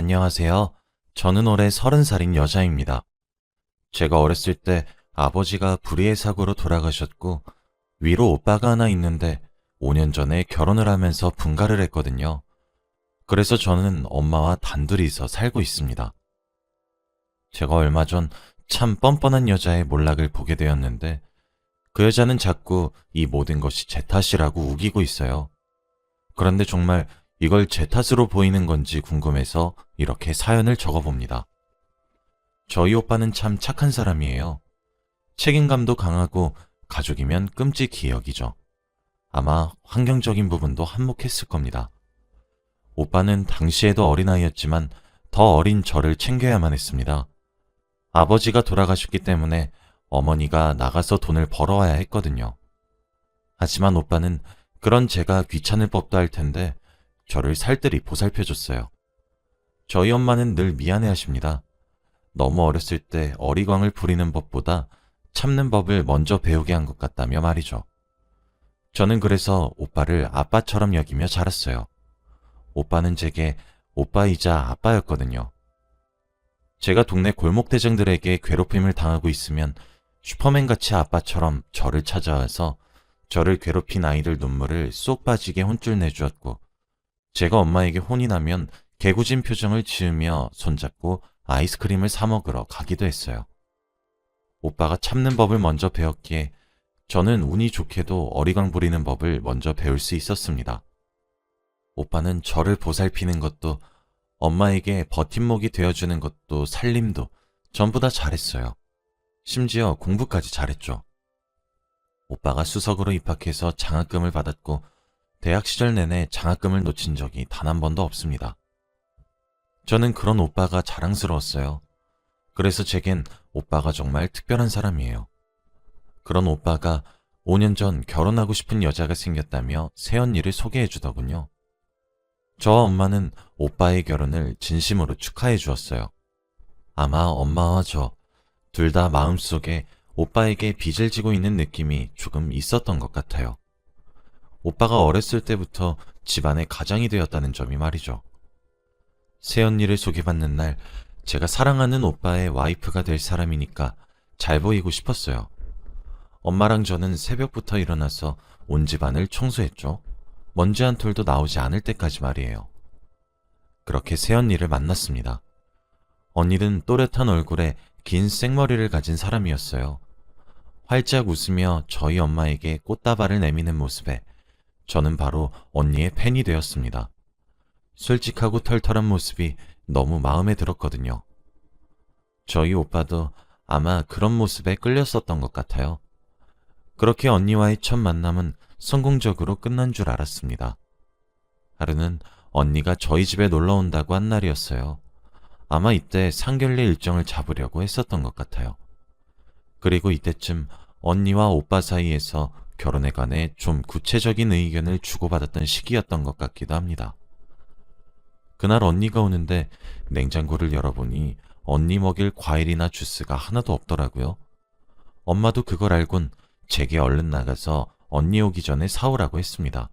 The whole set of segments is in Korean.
안녕하세요. 저는 올해 30살인 여자입니다. 제가 어렸을 때 아버지가 불의의 사고로 돌아가셨고, 위로 오빠가 하나 있는데 5년 전에 결혼을 하면서 분가를 했거든요. 그래서 저는 엄마와 단둘이서 살고 있습니다. 제가 얼마 전 참 뻔뻔한 여자의 몰락을 보게 되었는데, 그 여자는 자꾸 이 모든 것이 제 탓이라고 우기고 있어요. 그런데 정말 이걸 제 탓으로 보이는 건지 궁금해서 이렇게 사연을 적어봅니다. 저희 오빠는 참 착한 사람이에요. 책임감도 강하고 가족이면 끔찍히 여기죠. 아마 환경적인 부분도 한몫했을 겁니다. 오빠는 당시에도 어린아이였지만 더 어린 저를 챙겨야만 했습니다. 아버지가 돌아가셨기 때문에 어머니가 나가서 돈을 벌어와야 했거든요. 하지만 오빠는 그런 제가 귀찮을 법도 할 텐데 저를 살뜰히 보살펴줬어요. 저희 엄마는 늘 미안해 하십니다. 너무 어렸을 때 어리광을 부리는 법보다 참는 법을 먼저 배우게 한 것 같다며 말이죠. 저는 그래서 오빠를 아빠처럼 여기며 자랐어요. 오빠는 제게 오빠이자 아빠였거든요. 제가 동네 골목대장들에게 괴롭힘을 당하고 있으면 슈퍼맨같이 아빠처럼 저를 찾아와서 저를 괴롭힌 아이들 눈물을 쏙 빠지게 혼쭐 내주었고, 제가 엄마에게 혼이 나면 개구진 표정을 지으며 손잡고 아이스크림을 사 먹으러 가기도 했어요. 오빠가 참는 법을 먼저 배웠기에 저는 운이 좋게도 어리광 부리는 법을 먼저 배울 수 있었습니다. 오빠는 저를 보살피는 것도, 엄마에게 버팀목이 되어주는 것도, 살림도 전부 다 잘했어요. 심지어 공부까지 잘했죠. 오빠가 수석으로 입학해서 장학금을 받았고, 대학 시절 내내 장학금을 놓친 적이 단 한 번도 없습니다. 저는 그런 오빠가 자랑스러웠어요. 그래서 제겐 오빠가 정말 특별한 사람이에요. 그런 오빠가 5년 전 결혼하고 싶은 여자가 생겼다며 새언니를 소개해 주더군요. 저와 엄마는 오빠의 결혼을 진심으로 축하해 주었어요. 아마 엄마와 저 둘 다 마음속에 오빠에게 빚을 지고 있는 느낌이 조금 있었던 것 같아요. 오빠가 어렸을 때부터 집안의 가장이 되었다는 점이 말이죠. 새언니를 소개받는 날, 제가 사랑하는 오빠의 와이프가 될 사람이니까 잘 보이고 싶었어요. 엄마랑 저는 새벽부터 일어나서 온 집안을 청소했죠. 먼지 한 톨도 나오지 않을 때까지 말이에요. 그렇게 새언니를 만났습니다. 언니는 또렷한 얼굴에 긴 생머리를 가진 사람이었어요. 활짝 웃으며 저희 엄마에게 꽃다발을 내미는 모습에 저는 바로 언니의 팬이 되었습니다. 솔직하고 털털한 모습이 너무 마음에 들었거든요. 저희 오빠도 아마 그런 모습에 끌렸었던 것 같아요. 그렇게 언니와의 첫 만남은 성공적으로 끝난 줄 알았습니다. 하루는 언니가 저희 집에 놀러 온다고 한 날이었어요. 아마 이때 상견례 일정을 잡으려고 했었던 것 같아요. 그리고 이때쯤 언니와 오빠 사이에서 결혼에 관해 좀 구체적인 의견을 주고받았던 시기였던 것 같기도 합니다. 그날 언니가 오는데 냉장고를 열어보니 언니 먹일 과일이나 주스가 하나도 없더라고요. 엄마도 그걸 알곤 제게 얼른 나가서 언니 오기 전에 사오라고 했습니다.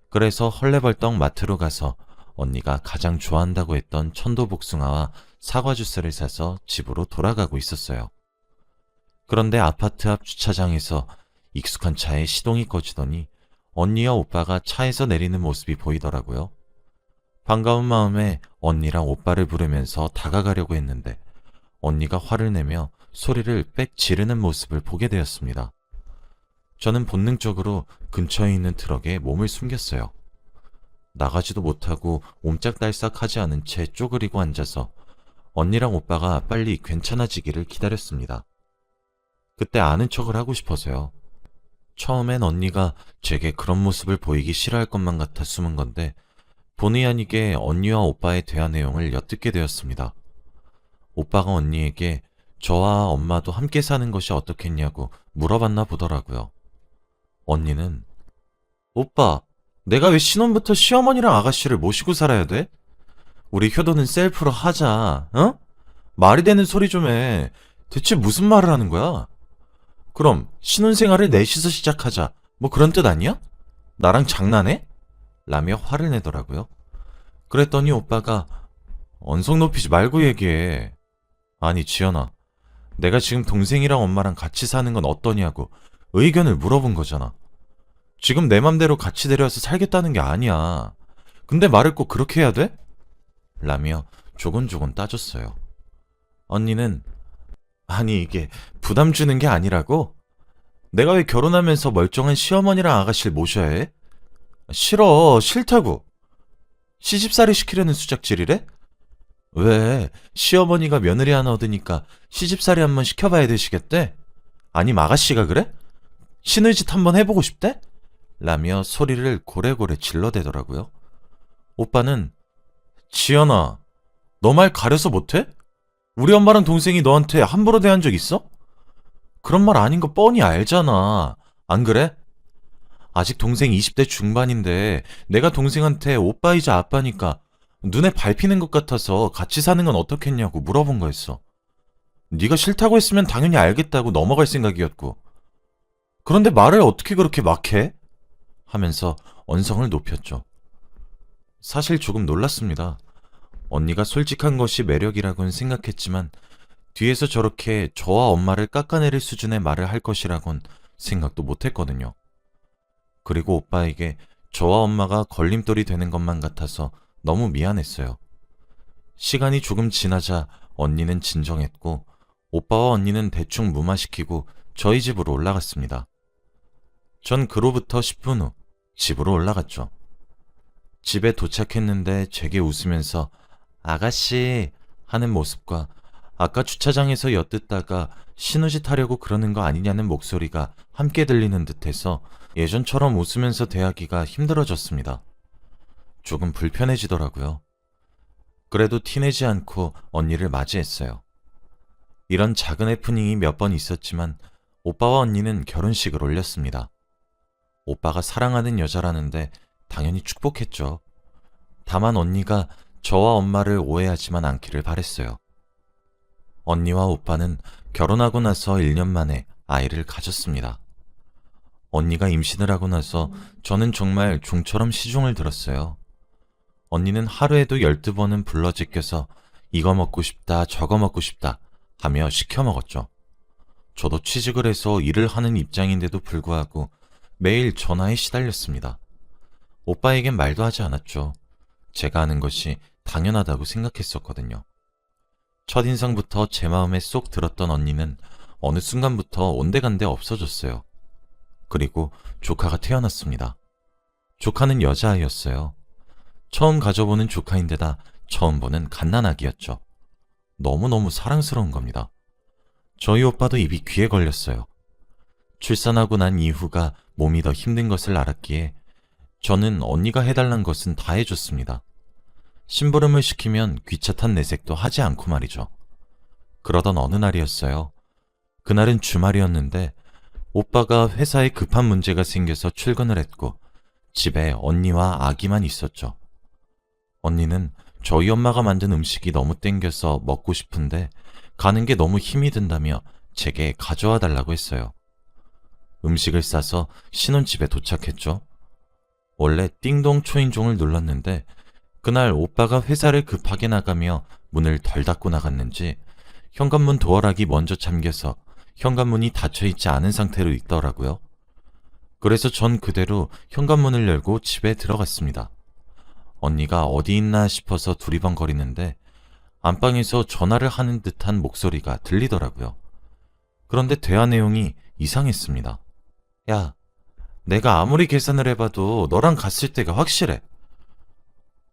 그래서 헐레벌떡 마트로 가서 언니가 가장 좋아한다고 했던 천도복숭아와 사과 주스를 사서 집으로 돌아가고 있었어요. 그런데 아파트 앞 주차장에서 익숙한 차에 시동이 꺼지더니 언니와 오빠가 차에서 내리는 모습이 보이더라고요. 반가운 마음에 언니랑 오빠를 부르면서 다가가려고 했는데 언니가 화를 내며 소리를 빽 지르는 모습을 보게 되었습니다. 저는 본능적으로 근처에 있는 트럭에 몸을 숨겼어요. 나가지도 못하고 옴짝달싹하지 않은 채 쪼그리고 앉아서 언니랑 오빠가 빨리 괜찮아지기를 기다렸습니다. 그때 아는 척을 하고 싶어서요. 처음엔 언니가 제게 그런 모습을 보이기 싫어할 것만 같아 숨은 건데 본의 아니게 언니와 오빠의 대화 내용을 엿듣게 되었습니다. 오빠가 언니에게 저와 엄마도 함께 사는 것이 어떻겠냐고 물어봤나 보더라고요. 언니는 오빠, 내가 왜 신혼부터 시어머니랑 아가씨를 모시고 살아야 돼? 우리 효도는 셀프로 하자, 어? 말이 되는 소리 좀 해. 대체 무슨 말을 하는 거야? 그럼 신혼생활을 넷이서 시작하자, 뭐 그런 뜻 아니야? 나랑 장난해? 라며 화를 내더라고요. 그랬더니 오빠가 언성 높이지 말고 얘기해. 아니, 지연아. 내가 지금 동생이랑 엄마랑 같이 사는 건 어떠냐고 의견을 물어본 거잖아. 지금 내 맘대로 같이 데려와서 살겠다는 게 아니야. 근데 말을 꼭 그렇게 해야 돼? 라며 조곤조곤 따졌어요. 언니는 아니 이게 부담 주는 게 아니라고? 내가 왜 결혼하면서 멀쩡한 시어머니랑 아가씨를 모셔야 해? 싫어, 싫다고. 시집살이 시키려는 수작질이래? 왜? 시어머니가 며느리 하나 얻으니까 시집살이 한번 시켜봐야 되시겠대? 아님 아가씨가 그래? 시누이짓 한번 해보고 싶대? 라며 소리를 고래고래 질러대더라고요. 오빠는 지연아, 너 말 가려서 못해? 우리 엄마랑 동생이 너한테 함부로 대한 적 있어? 그런 말 아닌 거 뻔히 알잖아. 안 그래? 아직 동생 20대 중반인데 내가 동생한테 오빠이자 아빠니까 눈에 밟히는 것 같아서 같이 사는 건 어떻겠냐고 물어본 거였어. 네가 싫다고 했으면 당연히 알겠다고 넘어갈 생각이었고. 그런데 말을 어떻게 그렇게 막 해? 하면서 언성을 높였죠. 사실 조금 놀랐습니다. 언니가 솔직한 것이 매력이라고는 생각했지만 뒤에서 저렇게 저와 엄마를 깎아내릴 수준의 말을 할 것이라곤 생각도 못했거든요. 그리고 오빠에게 저와 엄마가 걸림돌이 되는 것만 같아서 너무 미안했어요. 시간이 조금 지나자 언니는 진정했고 오빠와 언니는 대충 무마시키고 저희 집으로 올라갔습니다. 전 그로부터 10분 후 집으로 올라갔죠. 집에 도착했는데 제게 웃으면서 아가씨 하는 모습과 아까 주차장에서 엿듣다가 신우짓 하려고 그러는 거 아니냐는 목소리가 함께 들리는 듯해서 예전처럼 웃으면서 대하기가 힘들어졌습니다. 조금 불편해지더라고요. 그래도 티내지 않고 언니를 맞이했어요. 이런 작은 해프닝이 몇 번 있었지만 오빠와 언니는 결혼식을 올렸습니다. 오빠가 사랑하는 여자라는데 당연히 축복했죠. 다만 언니가 저와 엄마를 오해하지만 않기를 바랬어요. 언니와 오빠는 결혼하고 나서 1년 만에 아이를 가졌습니다. 언니가 임신을 하고 나서 저는 정말 종처럼 시종을 들었어요. 언니는 하루에도 12번은 불러제껴서 이거 먹고 싶다 저거 먹고 싶다 하며 시켜 먹었죠. 저도 취직을 해서 일을 하는 입장인데도 불구하고 매일 전화에 시달렸습니다. 오빠에겐 말도 하지 않았죠. 제가 하는 것이 당연하다고 생각했었거든요. 첫인상부터 제 마음에 쏙 들었던 언니는 어느 순간부터 온데간데 없어졌어요. 그리고 조카가 태어났습니다. 조카는 여자아이였어요. 처음 가져보는 조카인데다 처음 보는 갓난아기였죠. 너무너무 사랑스러운 겁니다. 저희 오빠도 입이 귀에 걸렸어요. 출산하고 난 이후가 몸이 더 힘든 것을 알았기에 저는 언니가 해달란 것은 다 해줬습니다. 심부름을 시키면 귀차 탄 내색도 하지 않고 말이죠. 그러던 어느 날이었어요. 그날은 주말이었는데 오빠가 회사에 급한 문제가 생겨서 출근을 했고 집에 언니와 아기만 있었죠. 언니는 저희 엄마가 만든 음식이 너무 땡겨서 먹고 싶은데 가는 게 너무 힘이 든다며 제게 가져와 달라고 했어요. 음식을 싸서 신혼집에 도착했죠. 원래 띵동 초인종을 눌렀는데 그날 오빠가 회사를 급하게 나가며 문을 덜 닫고 나갔는지 현관문 도어락이 먼저 잠겨서 현관문이 닫혀있지 않은 상태로 있더라고요. 그래서 전 그대로 현관문을 열고 집에 들어갔습니다. 언니가 어디 있나 싶어서 두리번거리는데 안방에서 전화를 하는 듯한 목소리가 들리더라고요. 그런데 대화 내용이 이상했습니다. 야, 내가 아무리 계산을 해봐도 너랑 갔을 때가 확실해.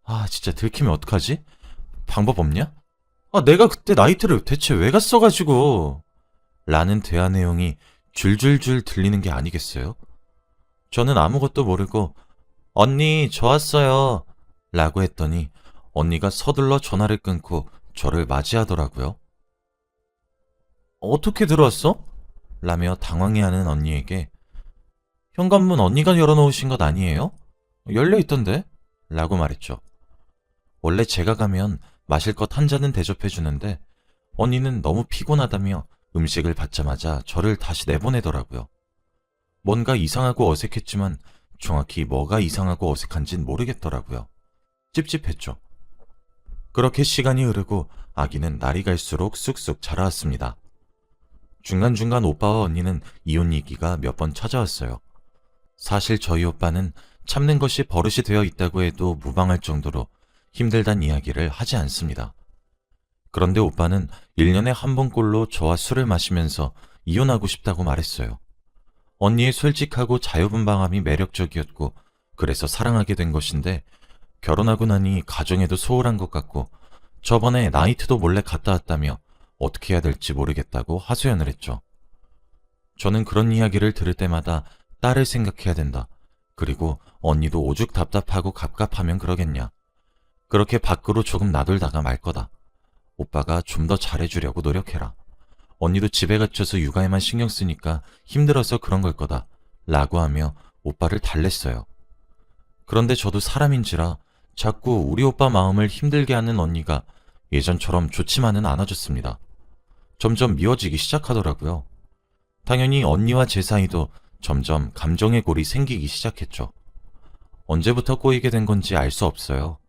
아, 진짜 들키면 어떡하지? 방법 없냐? 아, 내가 그때 나이트를 대체 왜 갔어가지고. 라는 대화 내용이 줄줄줄 들리는 게 아니겠어요? 저는 아무것도 모르고 언니, 저 왔어요. 라고 했더니 언니가 서둘러 전화를 끊고 저를 맞이하더라고요. 어떻게 들어왔어? 라며 당황해하는 언니에게 현관문 언니가 열어놓으신 것 아니에요? 열려있던데? 라고 말했죠. 원래 제가 가면 마실 것 한 잔은 대접해주는데 언니는 너무 피곤하다며 음식을 받자마자 저를 다시 내보내더라고요. 뭔가 이상하고 어색했지만 정확히 뭐가 이상하고 어색한진 모르겠더라고요. 찝찝했죠. 그렇게 시간이 흐르고 아기는 날이 갈수록 쑥쑥 자라왔습니다. 중간중간 오빠와 언니는 이혼 얘기가 몇 번 찾아왔어요. 사실 저희 오빠는 참는 것이 버릇이 되어 있다고 해도 무방할 정도로 힘들단 이야기를 하지 않습니다. 그런데 오빠는 1년에 한 번꼴로 저와 술을 마시면서 이혼하고 싶다고 말했어요. 언니의 솔직하고 자유분방함이 매력적이었고 그래서 사랑하게 된 것인데 결혼하고 나니 가정에도 소홀한 것 같고 저번에 나이트도 몰래 갔다 왔다며 어떻게 해야 될지 모르겠다고 하소연을 했죠. 저는 그런 이야기를 들을 때마다 딸을 생각해야 된다. 그리고 언니도 오죽 답답하고 갑갑하면 그러겠냐. 그렇게 밖으로 조금 나돌다가 말 거다. 오빠가 좀 더 잘해주려고 노력해라. 언니도 집에 갇혀서 육아에만 신경 쓰니까 힘들어서 그런 걸 거다. 라고 하며 오빠를 달랬어요. 그런데 저도 사람인지라 자꾸 우리 오빠 마음을 힘들게 하는 언니가 예전처럼 좋지만은 않아졌습니다. 점점 미워지기 시작하더라고요. 당연히 언니와 제 사이도 점점 감정의 골이 생기기 시작했죠. 언제부터 꼬이게 된 건지 알 수 없어요.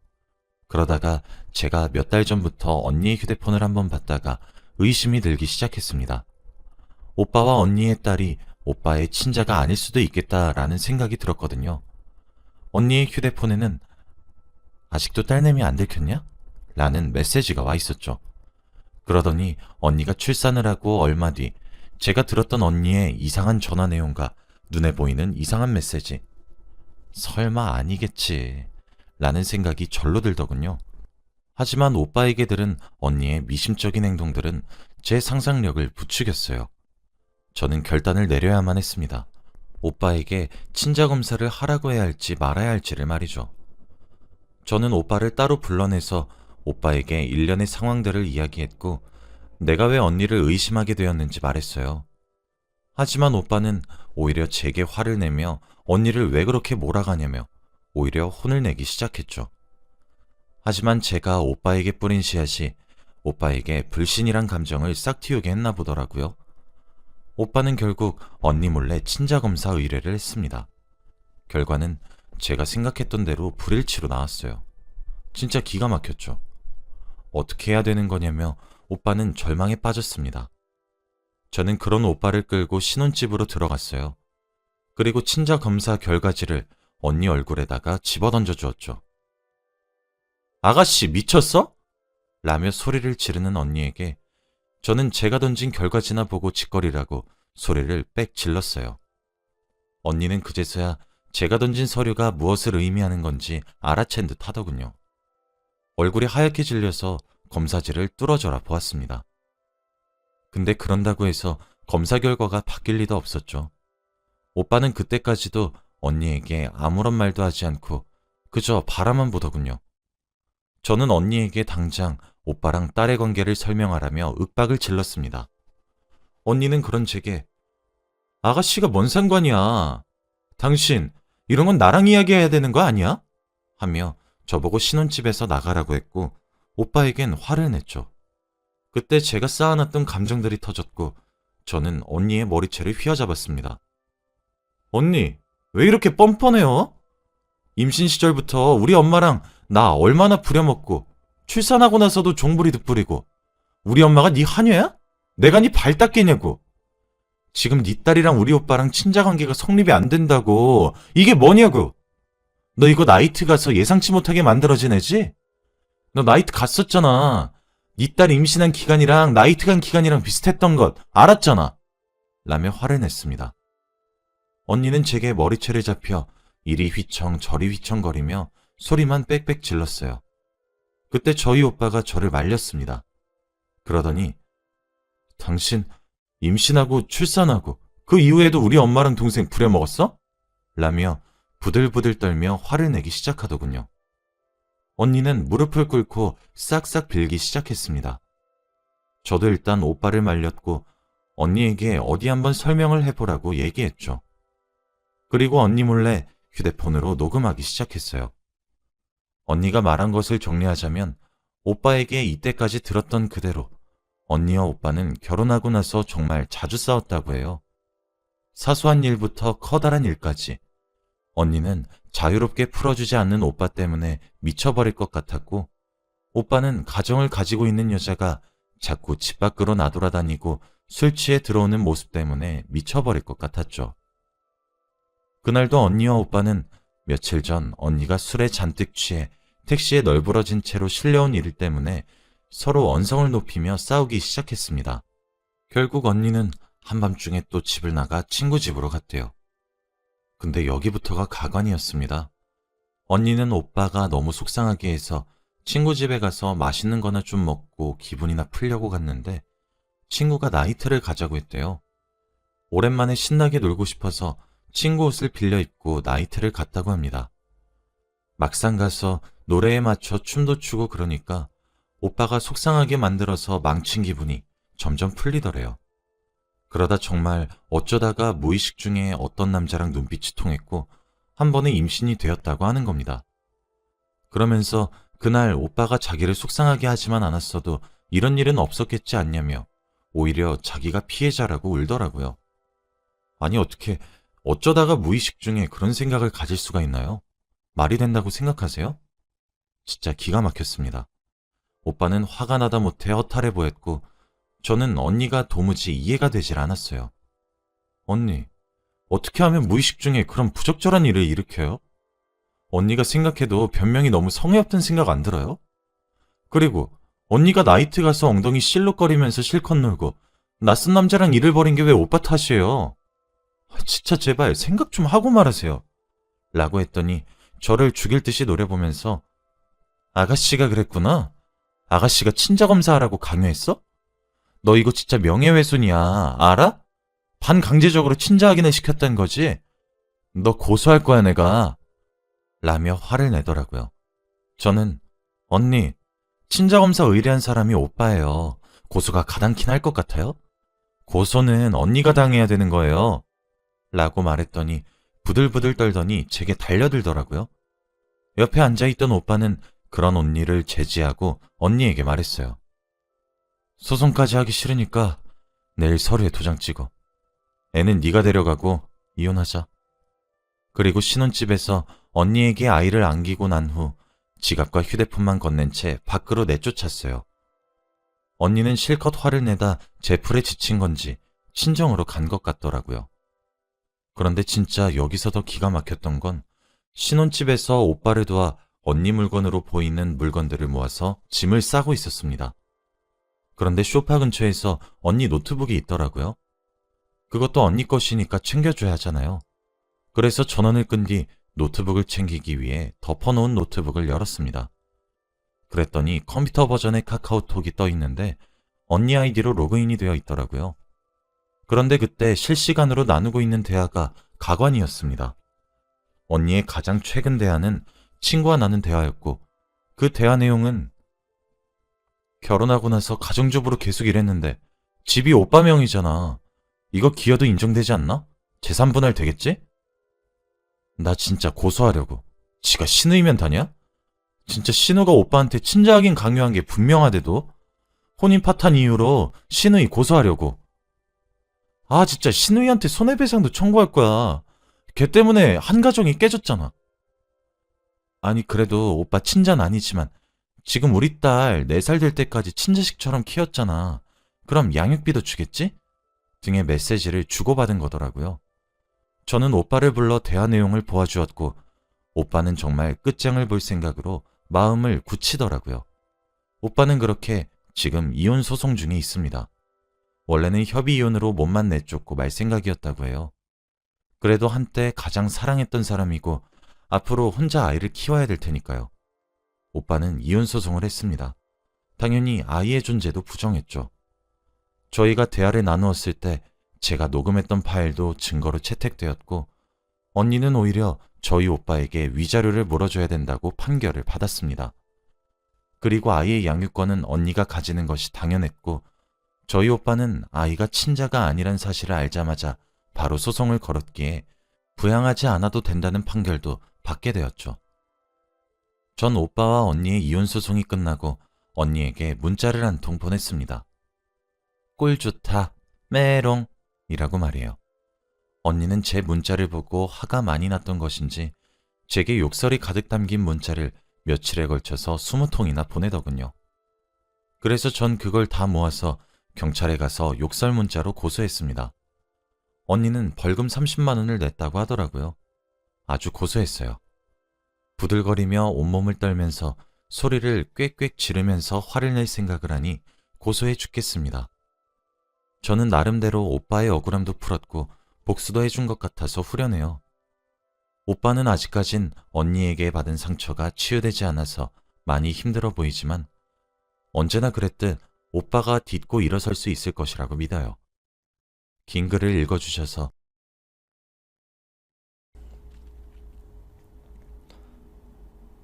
그러다가 제가 몇 달 전부터 언니의 휴대폰을 한번 봤다가 의심이 들기 시작했습니다. 오빠와 언니의 딸이 오빠의 친자가 아닐 수도 있겠다라는 생각이 들었거든요. 언니의 휴대폰에는 아직도 딸내미 안 들켰냐? 라는 메시지가 와 있었죠. 그러더니 언니가 출산을 하고 얼마 뒤 제가 들었던 언니의 이상한 전화 내용과 눈에 보이는 이상한 메시지. 설마 아니겠지 라는 생각이 절로 들더군요. 하지만 오빠에게 들은 언니의 미심적인 행동들은 제 상상력을 부추겼어요. 저는 결단을 내려야만 했습니다. 오빠에게 친자 검사를 하라고 해야 할지 말아야 할지를 말이죠. 저는 오빠를 따로 불러내서 오빠에게 일련의 상황들을 이야기했고 내가 왜 언니를 의심하게 되었는지 말했어요. 하지만 오빠는 오히려 제게 화를 내며 언니를 왜 그렇게 몰아가냐며 오히려 혼을 내기 시작했죠. 하지만 제가 오빠에게 뿌린 씨앗이 오빠에게 불신이란 감정을 싹 틔우게 했나 보더라고요. 오빠는 결국 언니 몰래 친자검사 의뢰를 했습니다. 결과는 제가 생각했던 대로 불일치로 나왔어요. 진짜 기가 막혔죠. 어떻게 해야 되는 거냐며 오빠는 절망에 빠졌습니다. 저는 그런 오빠를 끌고 신혼집으로 들어갔어요. 그리고 친자검사 결과지를 언니 얼굴에다가 집어던져 주었죠. 아가씨 미쳤어? 라며 소리를 지르는 언니에게 저는 제가 던진 결과지나 보고 짓거리라고 소리를 빽 질렀어요. 언니는 그제서야 제가 던진 서류가 무엇을 의미하는 건지 알아챈 듯 하더군요. 얼굴이 하얗게 질려서 검사지를 뚫어져라 보았습니다. 근데 그런다고 해서 검사 결과가 바뀔 리도 없었죠. 오빠는 그때까지도 언니에게 아무런 말도 하지 않고 그저 바라만 보더군요. 저는 언니에게 당장 오빠랑 딸의 관계를 설명하라며 윽박을 질렀습니다. 언니는 그런 제게 아가씨가 뭔 상관이야. 당신 이런 건 나랑 이야기해야 되는 거 아니야? 하며 저보고 신혼집에서 나가라고 했고 오빠에겐 화를 냈죠. 그때 제가 쌓아놨던 감정들이 터졌고 저는 언니의 머리채를 휘어잡았습니다. 언니, 왜 이렇게 뻔뻔해요? 임신 시절부터 우리 엄마랑 나 얼마나 부려먹고 출산하고 나서도 종부리듯 부리고 우리 엄마가 네 하녀야? 내가 네 발 닦겠냐고. 지금 네 딸이랑 우리 오빠랑 친자관계가 성립이 안 된다고. 이게 뭐냐고. 너 이거 나이트 가서 예상치 못하게 만들어진 애지? 너 나이트 갔었잖아. 네 딸 임신한 기간이랑 나이트 간 기간이랑 비슷했던 것 알았잖아. 라며 화를 냈습니다. 언니는 제게 머리채를 잡혀 이리 휘청 저리 휘청거리며 소리만 빽빽 질렀어요. 그때 저희 오빠가 저를 말렸습니다. 그러더니 당신 임신하고 출산하고 그 이후에도 우리 엄마랑 동생 부려먹었어? 라며 부들부들 떨며 화를 내기 시작하더군요. 언니는 무릎을 꿇고 싹싹 빌기 시작했습니다. 저도 일단 오빠를 말렸고 언니에게 어디 한번 설명을 해보라고 얘기했죠. 그리고 언니 몰래 휴대폰으로 녹음하기 시작했어요. 언니가 말한 것을 정리하자면 오빠에게 이때까지 들었던 그대로 언니와 오빠는 결혼하고 나서 정말 자주 싸웠다고 해요. 사소한 일부터 커다란 일까지. 언니는 자유롭게 풀어주지 않는 오빠 때문에 미쳐버릴 것 같았고 오빠는 가정을 가지고 있는 여자가 자꾸 집 밖으로 나돌아다니고 술 취해 들어오는 모습 때문에 미쳐버릴 것 같았죠. 그날도 언니와 오빠는 며칠 전 언니가 술에 잔뜩 취해 택시에 널브러진 채로 실려온 일 때문에 서로 언성을 높이며 싸우기 시작했습니다. 결국 언니는 한밤중에 또 집을 나가 친구 집으로 갔대요. 근데 여기부터가 가관이었습니다. 언니는 오빠가 너무 속상하게 해서 친구 집에 가서 맛있는 거나 좀 먹고 기분이나 풀려고 갔는데 친구가 나이트를 가자고 했대요. 오랜만에 신나게 놀고 싶어서 친구 옷을 빌려 입고 나이트를 갔다고 합니다. 막상 가서 노래에 맞춰 춤도 추고 그러니까 오빠가 속상하게 만들어서 망친 기분이 점점 풀리더래요. 그러다 정말 어쩌다가 무의식 중에 어떤 남자랑 눈빛이 통했고 한 번에 임신이 되었다고 하는 겁니다. 그러면서 그날 오빠가 자기를 속상하게 하지만 않았어도 이런 일은 없었겠지 않냐며 오히려 자기가 피해자라고 울더라고요. 아니 어떻게 어쩌다가 무의식 중에 그런 생각을 가질 수가 있나요? 말이 된다고 생각하세요? 진짜 기가 막혔습니다. 오빠는 화가 나다 못해 허탈해 보였고 저는 언니가 도무지 이해가 되질 않았어요. 언니, 어떻게 하면 무의식 중에 그런 부적절한 일을 일으켜요? 언니가 생각해도 변명이 너무 성의 없던 생각 안 들어요? 그리고 언니가 나이트 가서 엉덩이 실룩거리면서 실컷 놀고 낯선 남자랑 일을 벌인 게 왜 오빠 탓이에요? 진짜 제발 생각 좀 하고 말하세요. 라고 했더니 저를 죽일 듯이 노려보면서 아가씨가 그랬구나? 아가씨가 친자검사하라고 강요했어? 너 이거 진짜 명예훼손이야. 알아? 반강제적으로 친자 확인을 시켰다는 거지? 너 고소할 거야 내가. 라며 화를 내더라고요. 저는 언니, 친자검사 의뢰한 사람이 오빠예요. 고소가 가당키나 할 것 같아요? 고소는 언니가 당해야 되는 거예요. 라고 말했더니 부들부들 떨더니 제게 달려들더라고요. 옆에 앉아있던 오빠는 그런 언니를 제지하고 언니에게 말했어요. 소송까지 하기 싫으니까 내일 서류에 도장 찍어. 애는 네가 데려가고 이혼하자. 그리고 신혼집에서 언니에게 아이를 안기고 난 후 지갑과 휴대폰만 건넨 채 밖으로 내쫓았어요. 언니는 실컷 화를 내다 제풀에 지친 건지 친정으로 간 것 같더라고요. 그런데 진짜 여기서 더 기가 막혔던 건 신혼집에서 오빠를 도와 언니 물건으로 보이는 물건들을 모아서 짐을 싸고 있었습니다. 그런데 소파 근처에서 언니 노트북이 있더라고요. 그것도 언니 것이니까 챙겨줘야 하잖아요. 그래서 전원을 끈 뒤 노트북을 챙기기 위해 덮어놓은 노트북을 열었습니다. 그랬더니 컴퓨터 버전의 카카오톡이 떠 있는데 언니 아이디로 로그인이 되어 있더라고요. 그런데 그때 실시간으로 나누고 있는 대화가 가관이었습니다. 언니의 가장 최근 대화는 친구와 나눈 대화였고 그 대화 내용은 결혼하고 나서 가정주부로 계속 일했는데 집이 오빠 명의잖아. 이거 기여도 인정되지 않나? 재산분할 되겠지? 나 진짜 고소하려고. 지가 신우이면 다냐? 진짜 신우가 오빠한테 친자 확인 강요한 게 분명하대도 혼인 파탄 이유로 신우이 고소하려고. 아 진짜 신우이한테 손해배상도 청구할 거야. 걔 때문에 한 가정이 깨졌잖아. 아니 그래도 오빠 친자는 아니지만 지금 우리 딸 4살 될 때까지 친자식처럼 키웠잖아. 그럼 양육비도 주겠지? 등의 메시지를 주고받은 거더라고요. 저는 오빠를 불러 대화 내용을 보아주었고 오빠는 정말 끝장을 볼 생각으로 마음을 굳히더라고요. 오빠는 그렇게 지금 이혼 소송 중에 있습니다. 원래는 협의 이혼으로 몸만 내쫓고 말 생각이었다고 해요. 그래도 한때 가장 사랑했던 사람이고 앞으로 혼자 아이를 키워야 될 테니까요. 오빠는 이혼 소송을 했습니다. 당연히 아이의 존재도 부정했죠. 저희가 대화를 나누었을 때 제가 녹음했던 파일도 증거로 채택되었고 언니는 오히려 저희 오빠에게 위자료를 물어줘야 된다고 판결을 받았습니다. 그리고 아이의 양육권은 언니가 가지는 것이 당연했고 저희 오빠는 아이가 친자가 아니란 사실을 알자마자 바로 소송을 걸었기에 부양하지 않아도 된다는 판결도 받게 되었죠. 전 오빠와 언니의 이혼 소송이 끝나고 언니에게 문자를 한 통 보냈습니다. 꿀 좋다, 메롱 이라고 말해요. 언니는 제 문자를 보고 화가 많이 났던 것인지 제게 욕설이 가득 담긴 문자를 며칠에 걸쳐서 20통이나 보내더군요. 그래서 전 그걸 다 모아서 경찰에 가서 욕설 문자로 고소했습니다. 언니는 벌금 30만 원을 냈다고 하더라고요. 아주 고소했어요. 부들거리며 온몸을 떨면서 소리를 꽥꽥 지르면서 화를 낼 생각을 하니 고소해 죽겠습니다. 저는 나름대로 오빠의 억울함도 풀었고 복수도 해준 것 같아서 후련해요. 오빠는 아직까진 언니에게 받은 상처가 치유되지 않아서 많이 힘들어 보이지만 언제나 그랬듯 오빠가 딛고 일어설 수 있을 것이라고 믿어요. 긴 글을 읽어주셔서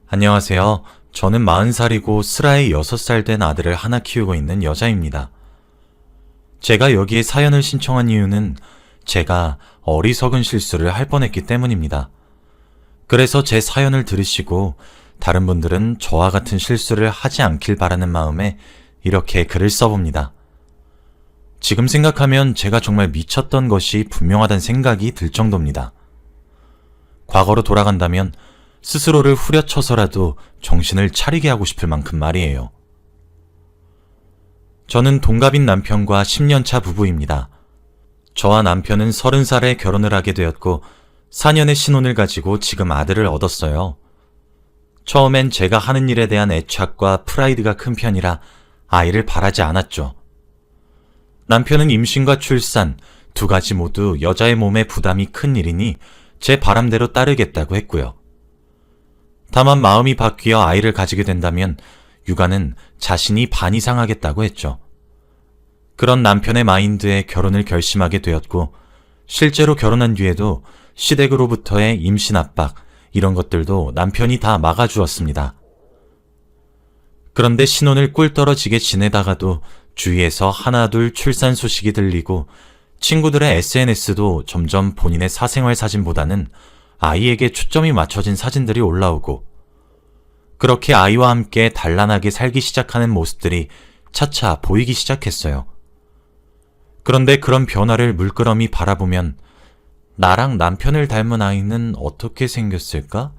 안녕하세요. 저는 40살이고 슬아의 6살 된 아들을 하나 키우고 있는 여자입니다. 제가 여기에 사연을 신청한 이유는 제가 어리석은 실수를 할 뻔했기 때문입니다. 그래서 제 사연을 들으시고 다른 분들은 저와 같은 실수를 하지 않길 바라는 마음에 이렇게 글을 써봅니다. 지금 생각하면 제가 정말 미쳤던 것이 분명하다는 생각이 들 정도입니다. 과거로 돌아간다면 스스로를 후려쳐서라도 정신을 차리게 하고 싶을 만큼 말이에요. 저는 동갑인 남편과 10년차 부부입니다. 저와 남편은 30살에 결혼을 하게 되었고 4년의 신혼을 가지고 지금 아들을 얻었어요. 처음엔 제가 하는 일에 대한 애착과 프라이드가 큰 편이라 아이를 바라지 않았죠. 남편은 임신과 출산 두 가지 모두 여자의 몸에 부담이 큰 일이니 제 바람대로 따르겠다고 했고요. 다만 마음이 바뀌어 아이를 가지게 된다면 육아는 자신이 반 이상 하겠다고 했죠. 그런 남편의 마인드에 결혼을 결심하게 되었고 실제로 결혼한 뒤에도 시댁으로부터의 임신 압박 이런 것들도 남편이 다 막아주었습니다. 그런데 신혼을 꿀떨어지게 지내다가도 주위에서 하나둘 출산 소식이 들리고 친구들의 SNS도 점점 본인의 사생활 사진보다는 아이에게 초점이 맞춰진 사진들이 올라오고 그렇게 아이와 함께 단란하게 살기 시작하는 모습들이 차차 보이기 시작했어요. 그런데 그런 변화를 물끄러미 바라보면 나랑 남편을 닮은 아이는 어떻게 생겼을까?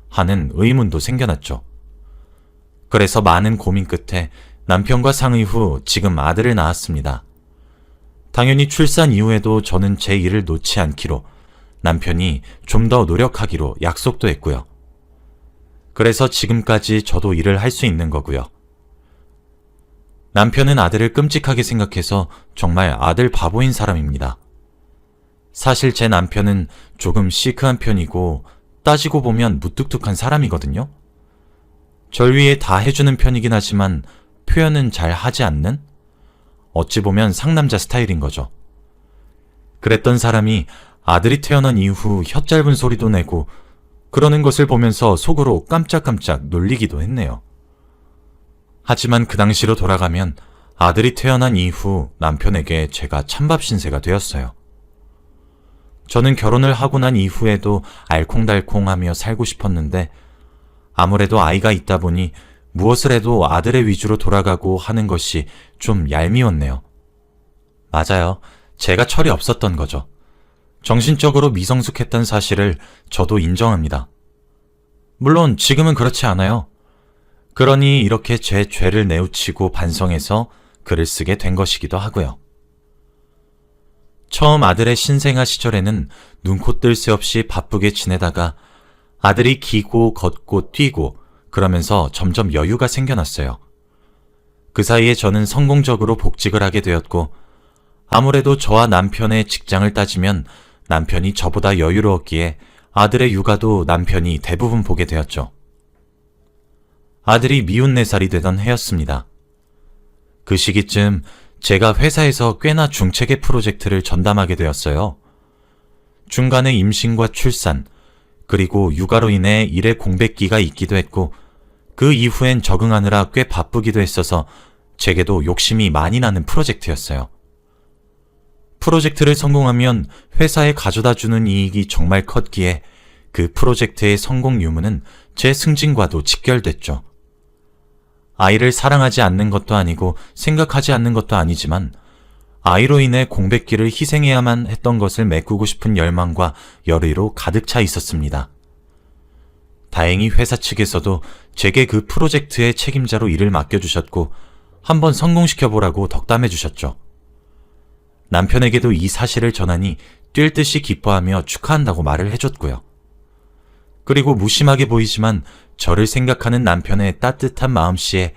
하는 의문도 생겨났죠. 그래서 많은 고민 끝에 남편과 상의 후 지금 아들을 낳았습니다. 당연히 출산 이후에도 저는 제 일을 놓지 않기로 남편이 좀 더 노력하기로 약속도 했고요. 그래서 지금까지 저도 일을 할 수 있는 거고요. 남편은 아들을 끔찍하게 생각해서 정말 아들 바보인 사람입니다. 사실 제 남편은 조금 시크한 편이고 따지고 보면 무뚝뚝한 사람이거든요. 절 위해 다 해주는 편이긴 하지만 표현은 잘 하지 않는? 어찌 보면 상남자 스타일인 거죠. 그랬던 사람이 아들이 태어난 이후 혀 짧은 소리도 내고 그러는 것을 보면서 속으로 깜짝깜짝 놀리기도 했네요. 하지만 그 당시로 돌아가면 아들이 태어난 이후 남편에게 제가 찬밥 신세가 되었어요. 저는 결혼을 하고 난 이후에도 알콩달콩하며 살고 싶었는데 아무래도 아이가 있다 보니 무엇을 해도 아들의 위주로 돌아가고 하는 것이 좀 얄미웠네요. 맞아요. 제가 철이 없었던 거죠. 정신적으로 미성숙했던 사실을 저도 인정합니다. 물론 지금은 그렇지 않아요. 그러니 이렇게 제 죄를 뉘우치고 반성해서 글을 쓰게 된 것이기도 하고요. 처음 아들의 신생아 시절에는 눈코 뜰 새 없이 바쁘게 지내다가 아들이 기고 걷고 뛰고 그러면서 점점 여유가 생겨났어요. 그 사이에 저는 성공적으로 복직을 하게 되었고 아무래도 저와 남편의 직장을 따지면 남편이 저보다 여유로웠기에 아들의 육아도 남편이 대부분 보게 되었죠. 아들이 미운 4살이 되던 해였습니다. 그 시기쯤 제가 회사에서 꽤나 중체계 프로젝트를 전담하게 되었어요. 중간에 임신과 출산, 그리고 육아로 인해 일의 공백기가 있기도 했고 그 이후엔 적응하느라 꽤 바쁘기도 했어서 제게도 욕심이 많이 나는 프로젝트였어요. 프로젝트를 성공하면 회사에 가져다주는 이익이 정말 컸기에 그 프로젝트의 성공 유무는 제 승진과도 직결됐죠. 아이를 사랑하지 않는 것도 아니고 생각하지 않는 것도 아니지만 아이로 인해 공백기를 희생해야만 했던 것을 메꾸고 싶은 열망과 열의로 가득 차 있었습니다. 다행히 회사 측에서도 제게 그 프로젝트의 책임자로 일을 맡겨주셨고 한번 성공시켜보라고 덕담해주셨죠. 남편에게도 이 사실을 전하니 뛸 듯이 기뻐하며 축하한다고 말을 해줬고요. 그리고 무심하게 보이지만 저를 생각하는 남편의 따뜻한 마음씨에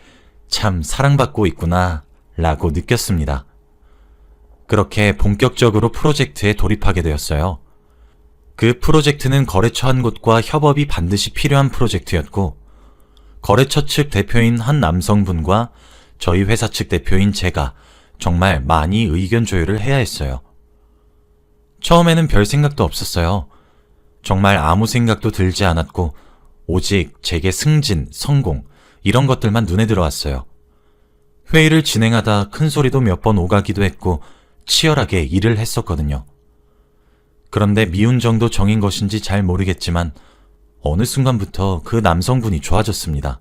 참 사랑받고 있구나 라고 느꼈습니다. 그렇게 본격적으로 프로젝트에 돌입하게 되었어요. 그 프로젝트는 거래처 한 곳과 협업이 반드시 필요한 프로젝트였고 거래처 측 대표인 한 남성분과 저희 회사 측 대표인 제가 정말 많이 의견 조율을 해야 했어요. 처음에는 별 생각도 없었어요. 정말 아무 생각도 들지 않았고 오직 제게 승진, 성공 이런 것들만 눈에 들어왔어요. 회의를 진행하다 큰 소리도 몇 번 오가기도 했고 치열하게 일을 했었거든요. 그런데 미운 정도 정인 것인지 잘 모르겠지만 어느 순간부터 그 남성분이 좋아졌습니다.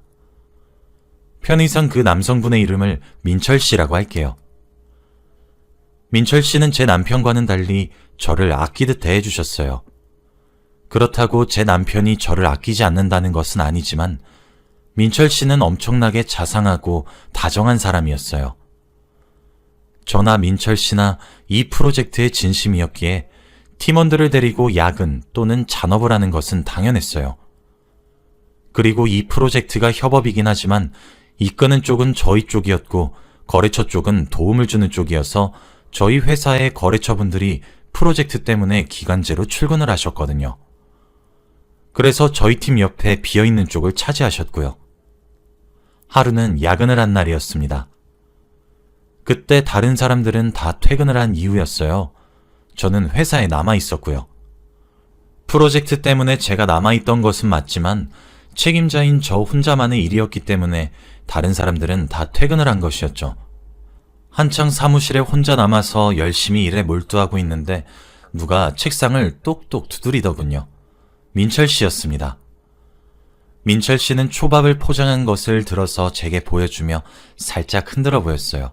편의상 그 남성분의 이름을 민철 씨라고 할게요. 민철 씨는 제 남편과는 달리 저를 아끼듯 대해주셨어요. 그렇다고 제 남편이 저를 아끼지 않는다는 것은 아니지만 민철 씨는 엄청나게 자상하고 다정한 사람이었어요. 저나 민철 씨나 이 프로젝트의 진심이었기에 팀원들을 데리고 야근 또는 잔업을 하는 것은 당연했어요. 그리고 이 프로젝트가 협업이긴 하지만 이끄는 쪽은 저희 쪽이었고 거래처 쪽은 도움을 주는 쪽이어서 저희 회사의 거래처분들이 프로젝트 때문에 기간제로 출근을 하셨거든요. 그래서 저희 팀 옆에 비어있는 쪽을 차지하셨고요. 하루는 야근을 한 날이었습니다. 그때 다른 사람들은 다 퇴근을 한 이후였어요. 저는 회사에 남아 있었고요. 프로젝트 때문에 제가 남아있던 것은 맞지만 책임자인 저 혼자만의 일이었기 때문에 다른 사람들은 다 퇴근을 한 것이었죠. 한창 사무실에 혼자 남아서 열심히 일에 몰두하고 있는데 누가 책상을 똑똑 두드리더군요. 민철 씨였습니다. 민철 씨는 초밥을 포장한 것을 들어서 제게 보여주며 살짝 흔들어 보였어요.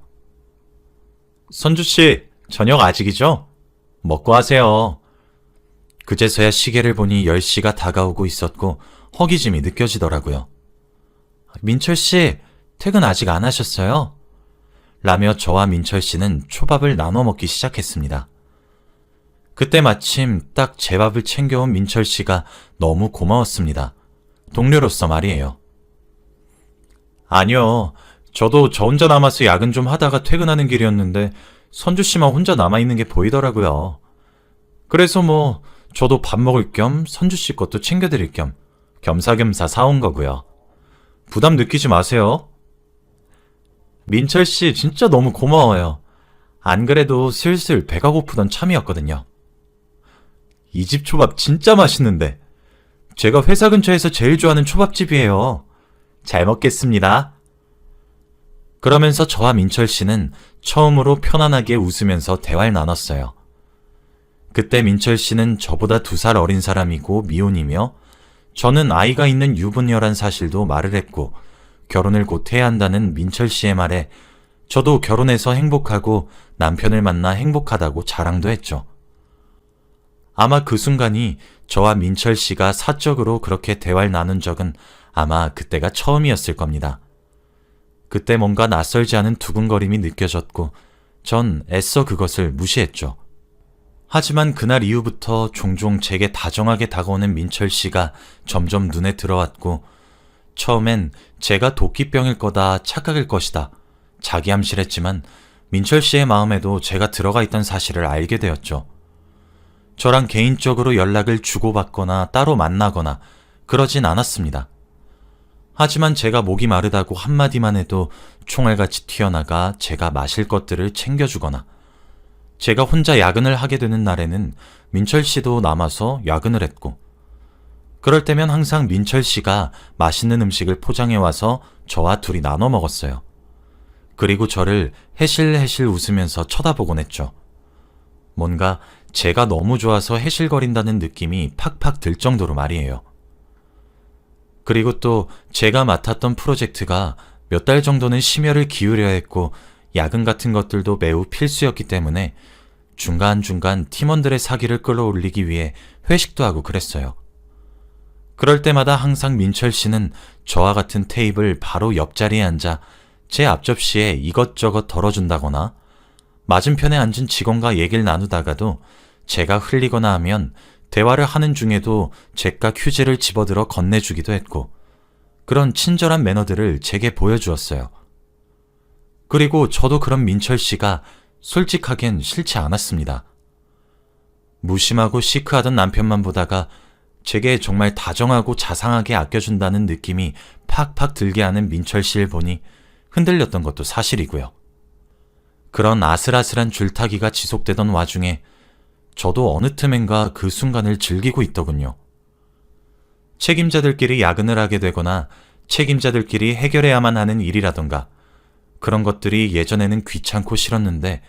선주 씨, 저녁 아직이죠? 먹고 하세요. 그제서야 시계를 보니 10시가 다가오고 있었고 허기짐이 느껴지더라고요. 민철 씨, 퇴근 아직 안 하셨어요? 라며 저와 민철 씨는 초밥을 나눠 먹기 시작했습니다. 그때 마침 딱 제 밥을 챙겨온 민철 씨가 너무 고마웠습니다. 동료로서 말이에요. 아니요. 저도 저 혼자 남아서 야근 좀 하다가 퇴근하는 길이었는데 선주 씨만 혼자 남아있는 게 보이더라고요. 그래서 저도 밥 먹을 겸 선주 씨 것도 챙겨드릴 겸 겸사겸사 사온 거고요. 부담 느끼지 마세요. 민철 씨 진짜 너무 고마워요. 안 그래도 슬슬 배가 고프던 참이었거든요. 이 집 초밥 진짜 맛있는데 제가 회사 근처에서 제일 좋아하는 초밥집이에요. 잘 먹겠습니다. 그러면서 저와 민철 씨는 처음으로 편안하게 웃으면서 대화를 나눴어요. 그때 민철 씨는 저보다 2살 어린 사람이고 미혼이며 저는 아이가 있는 유부녀란 사실도 말을 했고 결혼을 곧 해야 한다는 민철 씨의 말에 저도 결혼해서 행복하고 남편을 만나 행복하다고 자랑도 했죠. 아마 그 순간이 저와 민철 씨가 사적으로 그렇게 대화를 나눈 적은 아마 그때가 처음이었을 겁니다. 그때 뭔가 낯설지 않은 두근거림이 느껴졌고 전 애써 그것을 무시했죠. 하지만 그날 이후부터 종종 제게 다정하게 다가오는 민철 씨가 점점 눈에 들어왔고 처음엔 제가 도끼병일 거다, 착각일 것이다, 자기암실했지만 민철 씨의 마음에도 제가 들어가 있던 사실을 알게 되었죠. 저랑 개인적으로 연락을 주고받거나 따로 만나거나 그러진 않았습니다. 하지만 제가 목이 마르다고 한마디만 해도 총알같이 튀어나가 제가 마실 것들을 챙겨주거나 제가 혼자 야근을 하게 되는 날에는 민철 씨도 남아서 야근을 했고 그럴 때면 항상 민철 씨가 맛있는 음식을 포장해와서 저와 둘이 나눠 먹었어요. 그리고 저를 해실해실 웃으면서 쳐다보곤 했죠. 뭔가 제가 너무 좋아서 해실거린다는 느낌이 팍팍 들 정도로 말이에요. 그리고 또 제가 맡았던 프로젝트가 몇 달 정도는 심혈을 기울여야 했고 야근 같은 것들도 매우 필수였기 때문에 중간중간 팀원들의 사기를 끌어올리기 위해 회식도 하고 그랬어요. 그럴 때마다 항상 민철 씨는 저와 같은 테이블 바로 옆자리에 앉아 제 앞접시에 이것저것 덜어준다거나 맞은편에 앉은 직원과 얘기를 나누다가도 제가 흘리거나 하면 대화를 하는 중에도 제가 휴지를 집어들어 건네주기도 했고 그런 친절한 매너들을 제게 보여주었어요. 그리고 저도 그런 민철 씨가 솔직하겐 싫지 않았습니다. 무심하고 시크하던 남편만 보다가 제게 정말 다정하고 자상하게 아껴준다는 느낌이 팍팍 들게 하는 민철 씨를 보니 흔들렸던 것도 사실이고요. 그런 아슬아슬한 줄타기가 지속되던 와중에 저도 어느 틈엔가 그 순간을 즐기고 있더군요. 책임자들끼리 야근을 하게 되거나 책임자들끼리 해결해야만 하는 일이라던가 그런 것들이 예전에는 귀찮고 싫었는데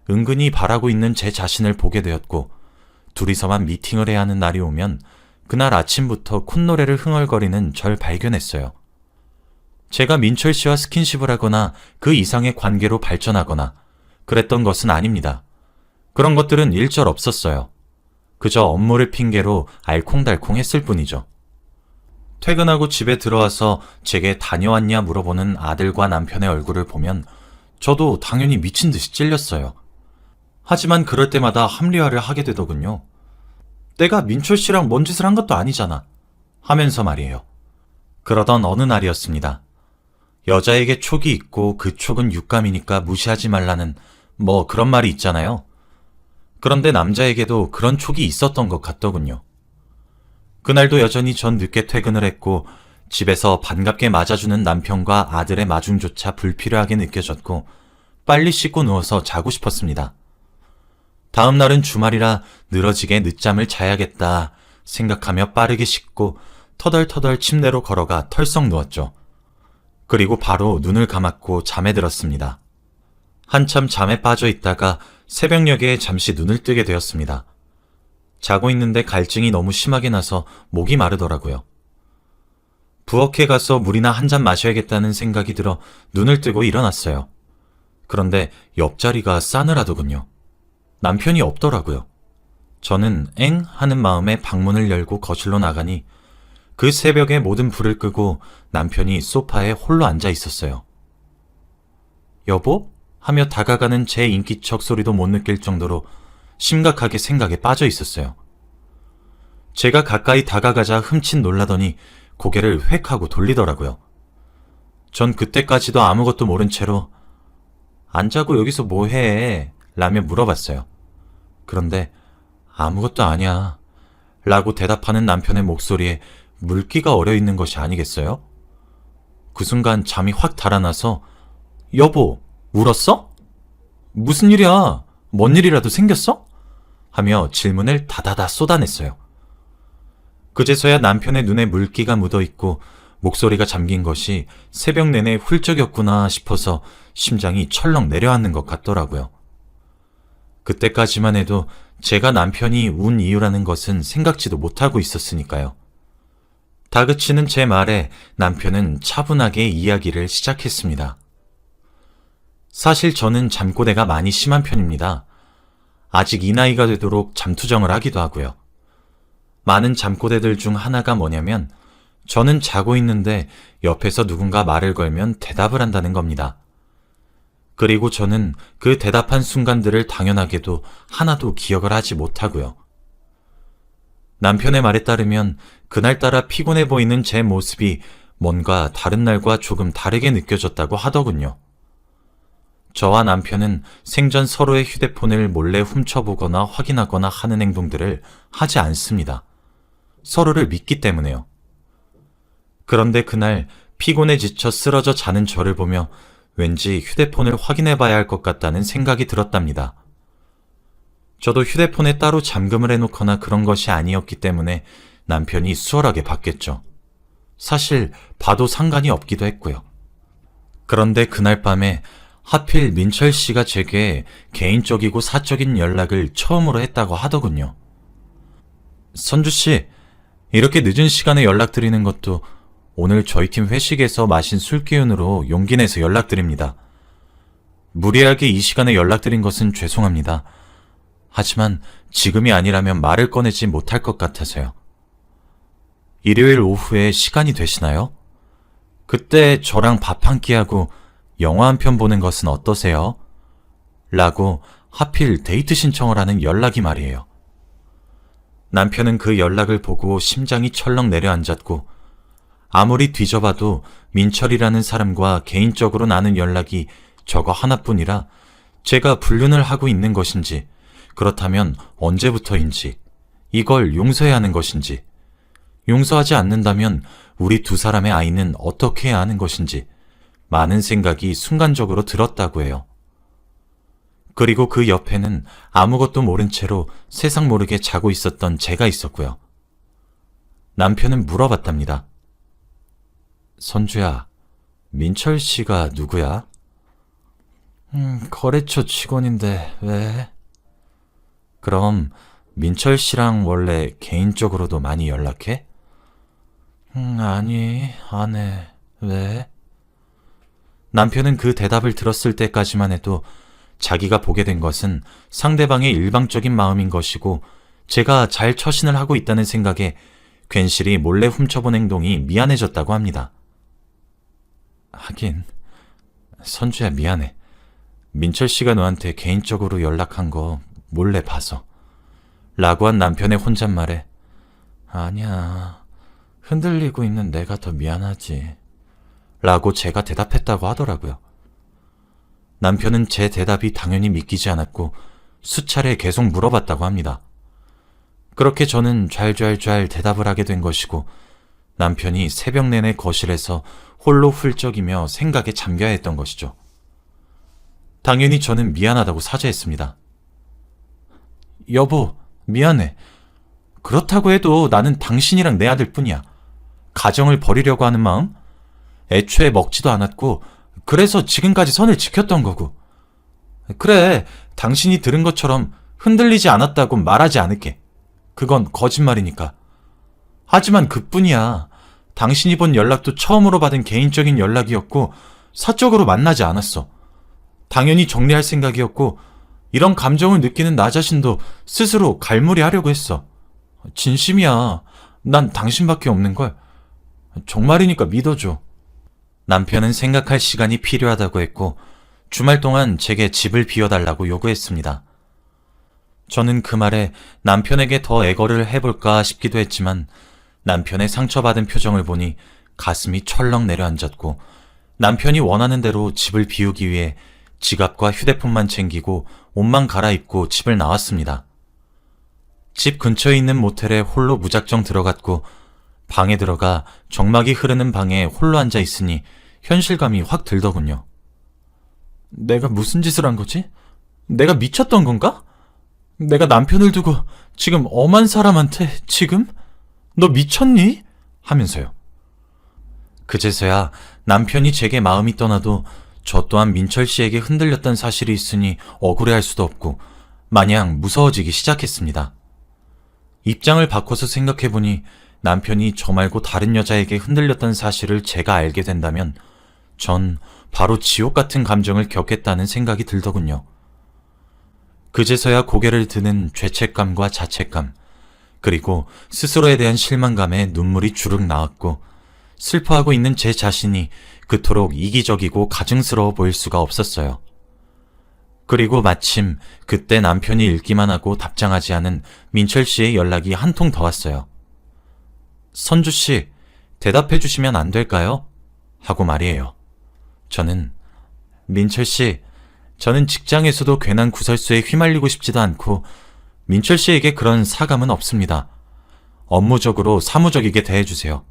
은근히 바라고 있는 제 자신을 보게 되었고 둘이서만 미팅을 해야 하는 날이 오면 그날 아침부터 콧노래를 흥얼거리는 절 발견했어요. 제가 민철 씨와 스킨십을 하거나 그 이상의 관계로 발전하거나 그랬던 것은 아닙니다. 그런 것들은 일절 없었어요. 그저 업무를 핑계로 알콩달콩 했을 뿐이죠. 퇴근하고 집에 들어와서 제게 다녀왔냐 물어보는 아들과 남편의 얼굴을 보면 저도 당연히 미친 듯이 찔렸어요. 하지만 그럴 때마다 합리화를 하게 되더군요. 내가 민철 씨랑 뭔 짓을 한 것도 아니잖아 하면서 말이에요. 그러던 어느 날이었습니다. 여자에게 촉이 있고 그 촉은 육감이니까 무시하지 말라는 뭐 그런 말이 있잖아요. 그런데 남자에게도 그런 촉이 있었던 것 같더군요. 그날도 여전히 전 늦게 퇴근을 했고 집에서 반갑게 맞아주는 남편과 아들의 마중조차 불필요하게 느껴졌고 빨리 씻고 누워서 자고 싶었습니다. 다음 날은 주말이라 늘어지게 늦잠을 자야겠다 생각하며 빠르게 씻고 터덜터덜 침대로 걸어가 털썩 누웠죠. 그리고 바로 눈을 감았고 잠에 들었습니다. 한참 잠에 빠져 있다가 새벽녘에 잠시 눈을 뜨게 되었습니다. 자고 있는데 갈증이 너무 심하게 나서 목이 마르더라고요. 부엌에 가서 물이나 한 잔 마셔야겠다는 생각이 들어 눈을 뜨고 일어났어요. 그런데 옆자리가 싸늘하더군요. 남편이 없더라고요. 저는 엥? 하는 마음에 방문을 열고 거실로 나가니 그 새벽에 모든 불을 끄고 남편이 소파에 홀로 앉아 있었어요. 여보? 하며 다가가는 제 인기척 소리도 못 느낄 정도로 심각하게 생각에 빠져 있었어요. 제가 가까이 다가가자 흠칫 놀라더니 고개를 획 하고 돌리더라고요. 전 그때까지도 아무것도 모른 채로 안 자고 여기서 뭐해? 라며 물어봤어요. 그런데 아무것도 아니야 라고 대답하는 남편의 목소리에 물기가 어려있는 것이 아니겠어요? 그 순간 잠이 확 달아나서 여보, 울었어? 무슨 일이야? 뭔 일이라도 생겼어? 하며 질문을 다다다 쏟아냈어요. 그제서야 남편의 눈에 물기가 묻어있고 목소리가 잠긴 것이 새벽 내내 훌쩍였구나 싶어서 심장이 철렁 내려앉는 것 같더라고요. 그때까지만 해도 제가 남편이 운 이유라는 것은 생각지도 못하고 있었으니까요. 다그치는 제 말에 남편은 차분하게 이야기를 시작했습니다. 사실 저는 잠꼬대가 많이 심한 편입니다. 아직 이 나이가 되도록 잠투정을 하기도 하고요. 많은 잠꼬대들 중 하나가 뭐냐면 저는 자고 있는데 옆에서 누군가 말을 걸면 대답을 한다는 겁니다. 그리고 저는 그 대답한 순간들을 당연하게도 하나도 기억을 하지 못하고요. 남편의 말에 따르면 그날따라 피곤해 보이는 제 모습이 뭔가 다른 날과 조금 다르게 느껴졌다고 하더군요. 저와 남편은 생전 서로의 휴대폰을 몰래 훔쳐보거나 확인하거나 하는 행동들을 하지 않습니다. 서로를 믿기 때문에요. 그런데 그날 피곤해 지쳐 쓰러져 자는 저를 보며 왠지 휴대폰을 확인해봐야 할 것 같다는 생각이 들었답니다. 저도 휴대폰에 따로 잠금을 해놓거나 그런 것이 아니었기 때문에 남편이 수월하게 봤겠죠. 사실 봐도 상관이 없기도 했고요. 그런데 그날 밤에 하필 민철 씨가 제게 개인적이고 사적인 연락을 처음으로 했다고 하더군요. 선주 씨, 이렇게 늦은 시간에 연락드리는 것도 오늘 저희 팀 회식에서 마신 술 기운으로 용기 내서 연락드립니다. 무리하게 이 시간에 연락드린 것은 죄송합니다. 하지만 지금이 아니라면 말을 꺼내지 못할 것 같아서요. 일요일 오후에 시간이 되시나요? 그때 저랑 밥 한 끼 하고 영화 한 편 보는 것은 어떠세요? 라고 하필 데이트 신청을 하는 연락이 말이에요. 남편은 그 연락을 보고 심장이 철렁 내려앉았고 아무리 뒤져봐도 민철이라는 사람과 개인적으로 나눈 연락이 저거 하나뿐이라 제가 불륜을 하고 있는 것인지, 그렇다면 언제부터인지, 이걸 용서해야 하는 것인지, 용서하지 않는다면 우리 두 사람의 아이는 어떻게 해야 하는 것인지 많은 생각이 순간적으로 들었다고 해요. 그리고 그 옆에는 아무것도 모른 채로 세상 모르게 자고 있었던 제가 있었고요. 남편은 물어봤답니다. 선주야, 민철 씨가 누구야? 거래처 직원인데 왜? 그럼 민철 씨랑 원래 개인적으로도 많이 연락해? 아니, 안 해. 왜? 남편은 그 대답을 들었을 때까지만 해도 자기가 보게 된 것은 상대방의 일방적인 마음인 것이고 제가 잘 처신을 하고 있다는 생각에 괜시리 몰래 훔쳐본 행동이 미안해졌다고 합니다. 하긴, 선주야 미안해. 민철 씨가 너한테 개인적으로 연락한 거 몰래 봐서. 라고 한 남편의 혼잣말에 아니야, 흔들리고 있는 내가 더 미안하지. 라고 제가 대답했다고 하더라고요. 남편은 제 대답이 당연히 믿기지 않았고 수차례 계속 물어봤다고 합니다. 그렇게 저는 좔좔좔 대답을 하게 된 것이고 남편이 새벽 내내 거실에서 홀로 훌쩍이며 생각에 잠겨야 했던 것이죠. 당연히 저는 미안하다고 사죄했습니다. 여보, 미안해. 그렇다고 해도 나는 당신이랑 내 아들 뿐이야. 가정을 버리려고 하는 마음? 애초에 먹지도 않았고 그래서 지금까지 선을 지켰던 거고. 그래, 당신이 들은 것처럼 흔들리지 않았다고 말하지 않을게. 그건 거짓말이니까. 하지만 그뿐이야. 당신이 본 연락도 처음으로 받은 개인적인 연락이었고 사적으로 만나지 않았어. 당연히 정리할 생각이었고 이런 감정을 느끼는 나 자신도 스스로 갈무리하려고 했어. 진심이야. 난 당신밖에 없는걸. 정말이니까 믿어줘. 남편은 생각할 시간이 필요하다고 했고 주말 동안 제게 집을 비워달라고 요구했습니다. 저는 그 말에 남편에게 더 애걸을 해볼까 싶기도 했지만 남편의 상처받은 표정을 보니 가슴이 철렁 내려앉았고 남편이 원하는 대로 집을 비우기 위해 지갑과 휴대폰만 챙기고 옷만 갈아입고 집을 나왔습니다. 집 근처에 있는 모텔에 홀로 무작정 들어갔고 방에 들어가 정막이 흐르는 방에 홀로 앉아 있으니 현실감이 확 들더군요. 내가 무슨 짓을 한 거지? 내가 미쳤던 건가? 내가 남편을 두고 지금 엄한 사람한테 지금? 너 미쳤니? 하면서요. 그제서야 남편이 제게 마음이 떠나도 저 또한 민철 씨에게 흔들렸던 사실이 있으니 억울해할 수도 없고 마냥 무서워지기 시작했습니다. 입장을 바꿔서 생각해보니 남편이 저 말고 다른 여자에게 흔들렸던 사실을 제가 알게 된다면 전 바로 지옥 같은 감정을 겪겠다는 생각이 들더군요. 그제서야 고개를 드는 죄책감과 자책감, 그리고 스스로에 대한 실망감에 눈물이 주룩 나왔고 슬퍼하고 있는 제 자신이 그토록 이기적이고 가증스러워 보일 수가 없었어요. 그리고 마침 그때 남편이 읽기만 하고 답장하지 않은 민철 씨의 연락이 한 통 더 왔어요. 선주 씨, 대답해 주시면 안 될까요? 하고 말이에요. 저는 민철 씨, 저는 직장에서도 괜한 구설수에 휘말리고 싶지도 않고 민철 씨에게 그런 사감은 없습니다. 업무적으로 사무적이게 대해주세요.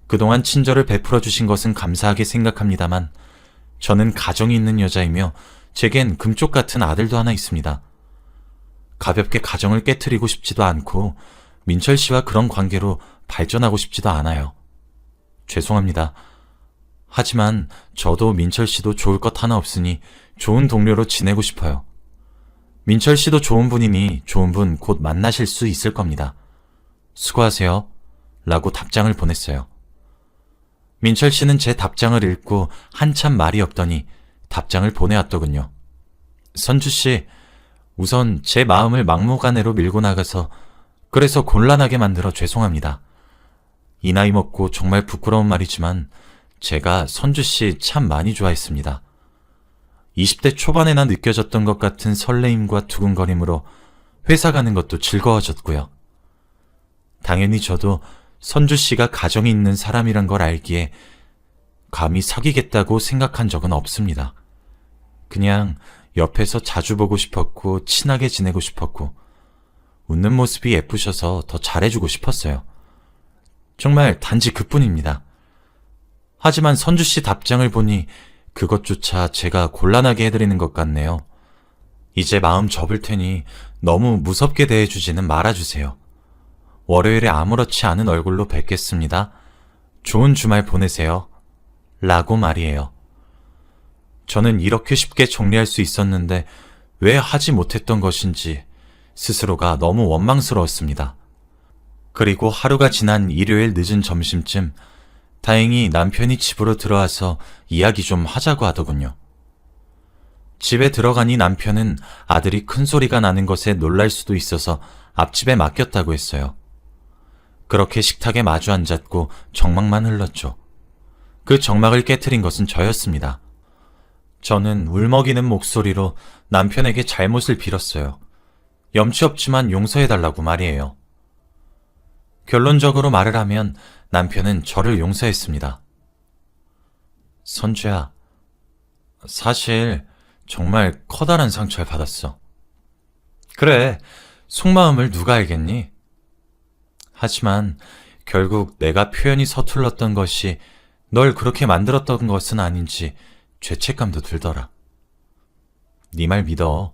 그동안 친절을 베풀어 주신 것은 감사하게 생각합니다만 저는 가정이 있는 여자이며 제겐 금쪽 같은 아들도 하나 있습니다. 가볍게 가정을 깨트리고 싶지도 않고 민철 씨와 그런 관계로 발전하고 싶지도 않아요. 죄송합니다. 하지만 저도 민철 씨도 좋을 것 하나 없으니 좋은 동료로 지내고 싶어요. 민철 씨도 좋은 분이니 좋은 분 곧 만나실 수 있을 겁니다. 수고하세요. 라고 답장을 보냈어요. 민철 씨는 제 답장을 읽고 한참 말이 없더니 답장을 보내왔더군요. 선주 씨, 우선 제 마음을 막무가내로 밀고 나가서 그래서 곤란하게 만들어 죄송합니다. 이 나이 먹고 정말 부끄러운 말이지만 제가 선주 씨 참 많이 좋아했습니다. 20대 초반에나 느껴졌던 것 같은 설레임과 두근거림으로 회사 가는 것도 즐거워졌고요. 당연히 저도 선주 씨가 가정이 있는 사람이란 걸 알기에 감히 사귀겠다고 생각한 적은 없습니다. 그냥 옆에서 자주 보고 싶었고 친하게 지내고 싶었고 웃는 모습이 예쁘셔서 더 잘해주고 싶었어요. 정말 단지 그뿐입니다. 하지만 선주 씨 답장을 보니 그것조차 제가 곤란하게 해드리는 것 같네요. 이제 마음 접을 테니 너무 무섭게 대해주지는 말아주세요. 월요일에 아무렇지 않은 얼굴로 뵙겠습니다. 좋은 주말 보내세요. 라고 말이에요. 저는 이렇게 쉽게 정리할 수 있었는데 왜 하지 못했던 것인지 스스로가 너무 원망스러웠습니다. 그리고 하루가 지난 일요일 늦은 점심쯤 다행히 남편이 집으로 들어와서 이야기 좀 하자고 하더군요. 집에 들어가니 남편은 아들이 큰 소리가 나는 것에 놀랄 수도 있어서 앞집에 맡겼다고 했어요. 그렇게 식탁에 마주 앉았고 정막만 흘렀죠. 그 정막을 깨트린 것은 저였습니다. 저는 울먹이는 목소리로 남편에게 잘못을 빌었어요. 염치 없지만 용서해달라고 말이에요. 결론적으로 말을 하면 남편은 저를 용서했습니다. 선주야, 사실 정말 커다란 상처를 받았어. 그래, 속마음을 누가 알겠니? 하지만 결국 내가 표현이 서툴렀던 것이 널 그렇게 만들었던 것은 아닌지 죄책감도 들더라. 네 말 믿어.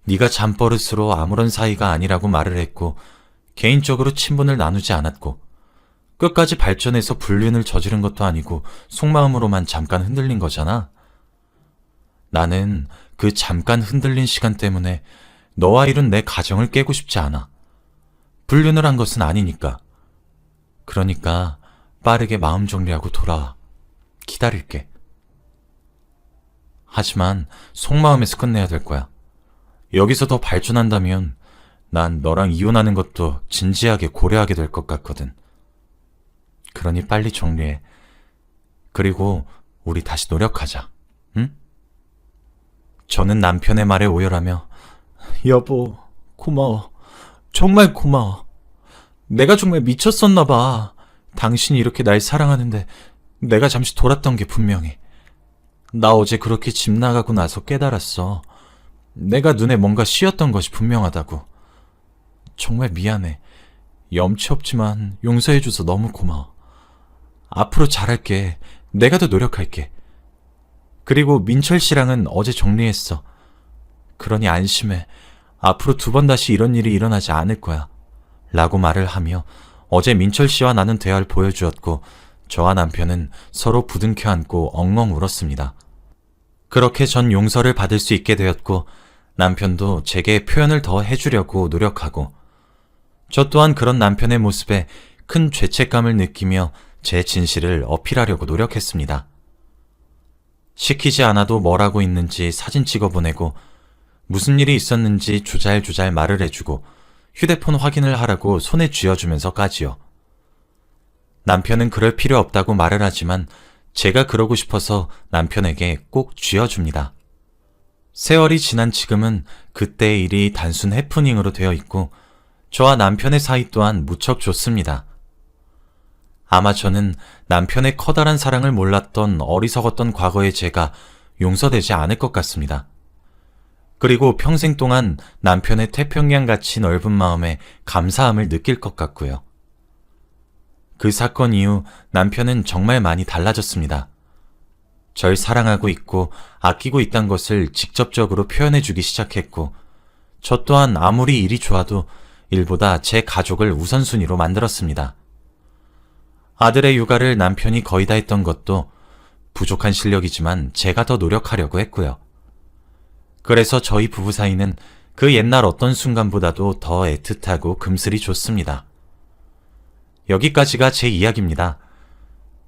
네가 잠버릇으로 아무런 사이가 아니라고 말을 했고 개인적으로 친분을 나누지 않았고 끝까지 발전해서 불륜을 저지른 것도 아니고 속마음으로만 잠깐 흔들린 거잖아. 나는 그 잠깐 흔들린 시간 때문에 너와 이룬 내 가정을 깨고 싶지 않아. 불륜을 한 것은 아니니까. 그러니까 빠르게 마음 정리하고 돌아와. 기다릴게. 하지만 속마음에서 끝내야 될 거야. 여기서 더 발전한다면 난 너랑 이혼하는 것도 진지하게 고려하게 될 것 같거든. 그러니 빨리 정리해. 그리고 우리 다시 노력하자. 응? 저는 남편의 말에 오열하며 여보, 고마워. 정말 고마워. 내가 정말 미쳤었나 봐. 당신이 이렇게 날 사랑하는데 내가 잠시 돌았던 게 분명해. 나 어제 그렇게 집 나가고 나서 깨달았어. 내가 눈에 뭔가 씌었던 것이 분명하다고. 정말 미안해. 염치 없지만 용서해줘서 너무 고마워. 앞으로 잘할게. 내가 더 노력할게. 그리고 민철 씨랑은 어제 정리했어. 그러니 안심해. 앞으로 2번 다시 이런 일이 일어나지 않을 거야. 라고 말을 하며 어제 민철 씨와 나눈 대화를 보여주었고 저와 남편은 서로 부둥켜 안고 엉엉 울었습니다. 그렇게 전 용서를 받을 수 있게 되었고 남편도 제게 표현을 더 해주려고 노력하고 저 또한 그런 남편의 모습에 큰 죄책감을 느끼며 제 진실을 어필하려고 노력했습니다. 시키지 않아도 뭘 하고 있는지 사진 찍어 보내고 무슨 일이 있었는지 조잘조잘 말을 해주고 휴대폰 확인을 하라고 손에 쥐어주면서까지요. 남편은 그럴 필요 없다고 말을 하지만 제가 그러고 싶어서 남편에게 꼭 쥐어줍니다. 세월이 지난 지금은 그때의 일이 단순 해프닝으로 되어 있고 저와 남편의 사이 또한 무척 좋습니다. 아마 저는 남편의 커다란 사랑을 몰랐던 어리석었던 과거의 제가 용서되지 않을 것 같습니다. 그리고 평생 동안 남편의 태평양같이 넓은 마음에 감사함을 느낄 것 같고요. 그 사건 이후 남편은 정말 많이 달라졌습니다. 절 사랑하고 있고 아끼고 있다는 것을 직접적으로 표현해주기 시작했고 저 또한 아무리 일이 좋아도 일보다 제 가족을 우선순위로 만들었습니다. 아들의 육아를 남편이 거의 다 했던 것도 부족한 실력이지만 제가 더 노력하려고 했고요. 그래서 저희 부부 사이는 그 옛날 어떤 순간보다도 더 애틋하고 금슬이 좋습니다. 여기까지가 제 이야기입니다.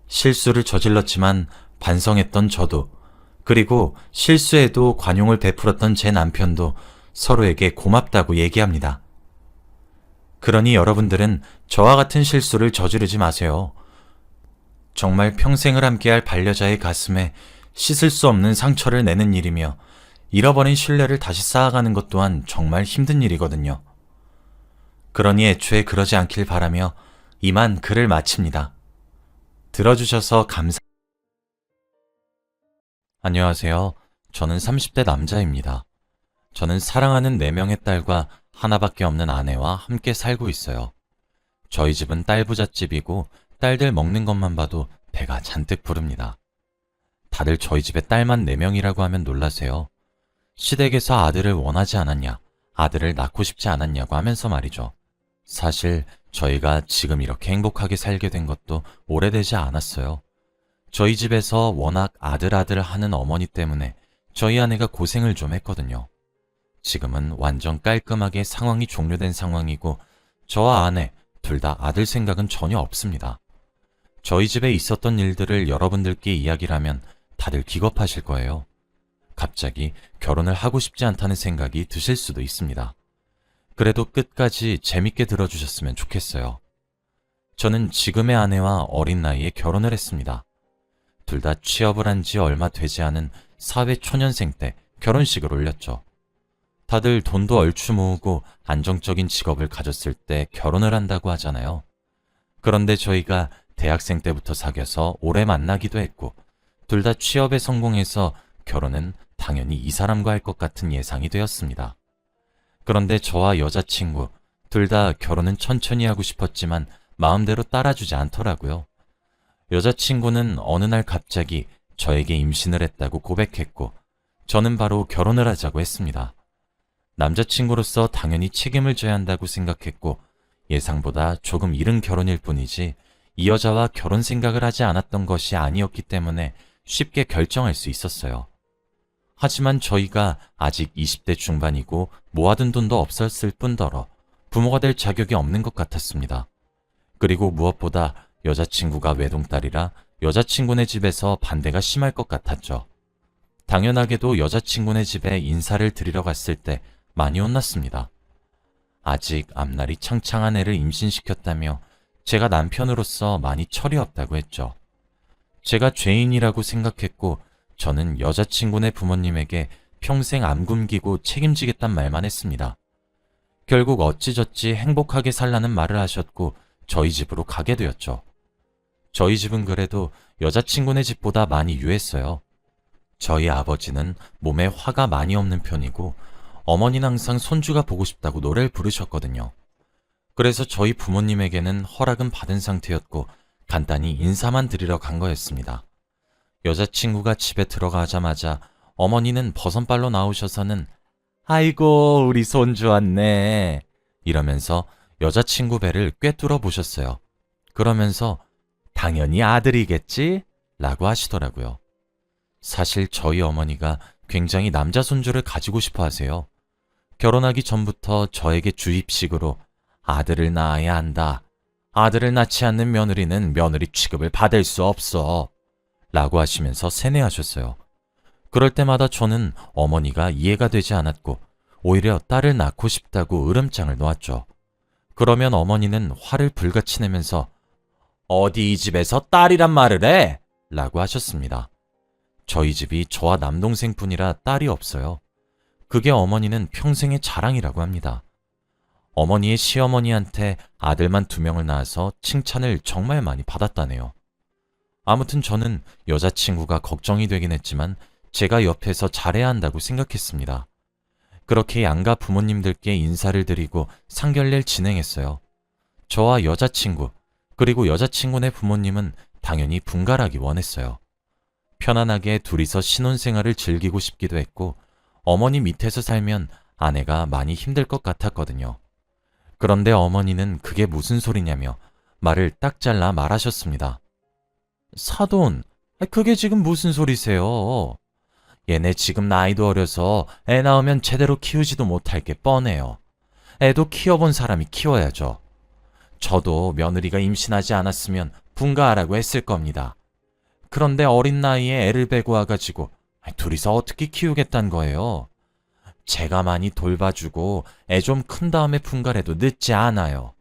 실수를 저질렀지만 반성했던 저도, 그리고 실수에도 관용을 베풀었던 제 남편도 서로에게 고맙다고 얘기합니다. 그러니 여러분들은 저와 같은 실수를 저지르지 마세요. 정말 평생을 함께할 반려자의 가슴에 씻을 수 없는 상처를 내는 일이며 잃어버린 신뢰를 다시 쌓아가는 것 또한 정말 힘든 일이거든요. 그러니 애초에 그러지 않길 바라며 이만 글을 마칩니다. 들어주셔서 안녕하세요. 저는 30대 남자입니다. 저는 사랑하는 4명의 딸과 하나밖에 없는 아내와 함께 살고 있어요. 저희 집은 딸 부잣집이고 딸들 먹는 것만 봐도 배가 잔뜩 부릅니다. 다들 저희 집에 딸만 4명이라고 하면 놀라세요. 시댁에서 아들을 원하지 않았냐, 아들을 낳고 싶지 않았냐고 하면서 말이죠. 사실 저희가 지금 이렇게 행복하게 살게 된 것도 오래되지 않았어요. 저희 집에서 워낙 아들 하는 어머니 때문에 저희 아내가 고생을 좀 했거든요. 지금은 완전 깔끔하게 상황이 종료된 상황이고 저와 아내 둘 다 아들 생각은 전혀 없습니다. 저희 집에 있었던 일들을 여러분들께 이야기를 하면 다들 기겁하실 거예요. 갑자기 결혼을 하고 싶지 않다는 생각이 드실 수도 있습니다. 그래도 끝까지 재밌게 들어주셨으면 좋겠어요. 저는 지금의 아내와 어린 나이에 결혼을 했습니다. 둘 다 취업을 한 지 얼마 되지 않은 사회 초년생 때 결혼식을 올렸죠. 다들 돈도 얼추 모으고 안정적인 직업을 가졌을 때 결혼을 한다고 하잖아요. 그런데 저희가 대학생 때부터 사귀어서 오래 만나기도 했고 둘 다 취업에 성공해서 결혼은 당연히 이 사람과 할 것 같은 예상이 되었습니다. 그런데 저와 여자친구 둘 다 결혼은 천천히 하고 싶었지만 마음대로 따라주지 않더라고요. 여자친구는 어느 날 갑자기 저에게 임신을 했다고 고백했고 저는 바로 결혼을 하자고 했습니다. 남자친구로서 당연히 책임을 져야 한다고 생각했고 예상보다 조금 이른 결혼일 뿐이지 이 여자와 결혼 생각을 하지 않았던 것이 아니었기 때문에 쉽게 결정할 수 있었어요. 하지만 저희가 아직 20대 중반이고 모아둔 돈도 없었을 뿐더러 부모가 될 자격이 없는 것 같았습니다. 그리고 무엇보다 여자친구가 외동딸이라 여자친구네 집에서 반대가 심할 것 같았죠. 당연하게도 여자친구네 집에 인사를 드리러 갔을 때 많이 혼났습니다. 아직 앞날이 창창한 애를 임신시켰다며 제가 남편으로서 많이 철이 없다고 했죠. 제가 죄인이라고 생각했고 저는 여자친구네 부모님에게 평생 안 굶기고 책임지겠단 말만 했습니다. 결국 어찌저찌 행복하게 살라는 말을 하셨고 저희 집으로 가게 되었죠. 저희 집은 그래도 여자친구네 집보다 많이 유했어요. 저희 아버지는 몸에 화가 많이 없는 편이고 어머니는 항상 손주가 보고 싶다고 노래를 부르셨거든요. 그래서 저희 부모님에게는 허락은 받은 상태였고 간단히 인사만 드리러 간 거였습니다. 여자친구가 집에 들어가자마자 어머니는 버선발로 나오셔서는 아이고 우리 손주 왔네 이러면서 여자친구 배를 꿰뚫어 보셨어요. 그러면서 당연히 아들이겠지? 라고 하시더라고요. 사실 저희 어머니가 굉장히 남자 손주를 가지고 싶어 하세요. 결혼하기 전부터 저에게 주입식으로 아들을 낳아야 한다. 아들을 낳지 않는 며느리는 며느리 취급을 받을 수 없어. 라고 하시면서 세뇌하셨어요. 그럴 때마다 저는 어머니가 이해가 되지 않았고 오히려 딸을 낳고 싶다고 으름장을 놓았죠. 그러면 어머니는 화를 불같이 내면서 어디 이 집에서 딸이란 말을 해? 라고 하셨습니다. 저희 집이 저와 남동생뿐이라 딸이 없어요. 그게 어머니는 평생의 자랑이라고 합니다. 어머니의 시어머니한테 아들만 2명을 낳아서 칭찬을 정말 많이 받았다네요. 아무튼 저는 여자친구가 걱정이 되긴 했지만 제가 옆에서 잘해야 한다고 생각했습니다. 그렇게 양가 부모님들께 인사를 드리고 상견례를 진행했어요. 저와 여자친구 그리고 여자친구네 부모님은 당연히 분가하기 원했어요. 편안하게 둘이서 신혼생활을 즐기고 싶기도 했고 어머니 밑에서 살면 아내가 많이 힘들 것 같았거든요. 그런데 어머니는 그게 무슨 소리냐며 말을 딱 잘라 말하셨습니다. 사돈, 그게 지금 무슨 소리세요? 얘네 지금 나이도 어려서 애 낳으면 제대로 키우지도 못할 게 뻔해요. 애도 키워본 사람이 키워야죠. 저도 며느리가 임신하지 않았으면 분가하라고 했을 겁니다. 그런데 어린 나이에 애를 베고 와가지고 둘이서 어떻게 키우겠다는 거예요? 제가 많이 돌봐주고 애 좀 큰 다음에 분갈해도 늦지 않아요.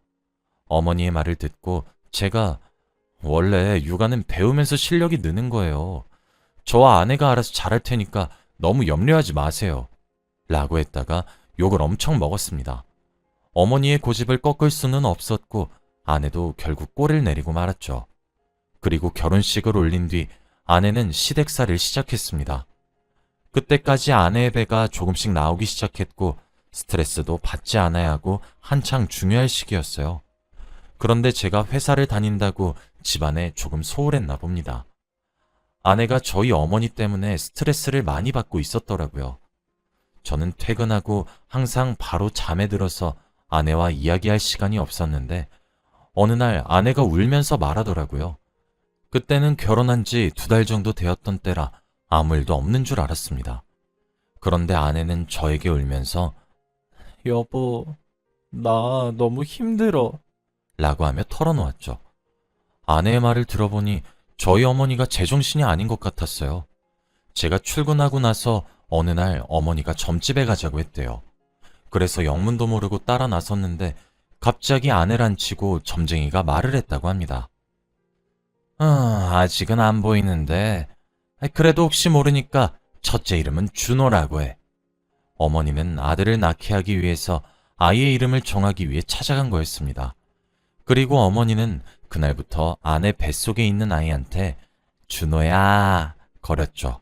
어머니의 말을 듣고 제가 원래 육아는 배우면서 실력이 느는 거예요. 저와 아내가 알아서 잘할 테니까 너무 염려하지 마세요. 라고 했다가 욕을 엄청 먹었습니다. 어머니의 고집을 꺾을 수는 없었고 아내도 결국 꼬리를 내리고 말았죠. 그리고 결혼식을 올린 뒤 아내는 시댁살이를 시작했습니다. 그때까지 아내의 배가 조금씩 나오기 시작했고 스트레스도 받지 않아야 하고 한창 중요할 시기였어요. 그런데 제가 회사를 다닌다고 집안에 조금 소홀했나 봅니다. 아내가 저희 어머니 때문에 스트레스를 많이 받고 있었더라고요. 저는 퇴근하고 항상 바로 잠에 들어서 아내와 이야기할 시간이 없었는데 어느 날 아내가 울면서 말하더라고요. 그때는 결혼한 지 2달 정도 되었던 때라 아무 일도 없는 줄 알았습니다. 그런데 아내는 저에게 울면서 여보, 나 너무 힘들어 라고 하며 털어놓았죠. 아내의 말을 들어보니 저희 어머니가 제정신이 아닌 것 같았어요. 제가 출근하고 나서 어느 날 어머니가 점집에 가자고 했대요. 그래서 영문도 모르고 따라 나섰는데 갑자기 아내를 치고 점쟁이가 말을 했다고 합니다. 아직은 안 보이는데 그래도 혹시 모르니까 첫째 이름은 준호라고 해. 어머니는 아들을 낳게 하기 위해서 아이의 이름을 정하기 위해 찾아간 거였습니다. 그리고 어머니는 그날부터 아내 뱃속에 있는 아이한테 준호야 거렸죠.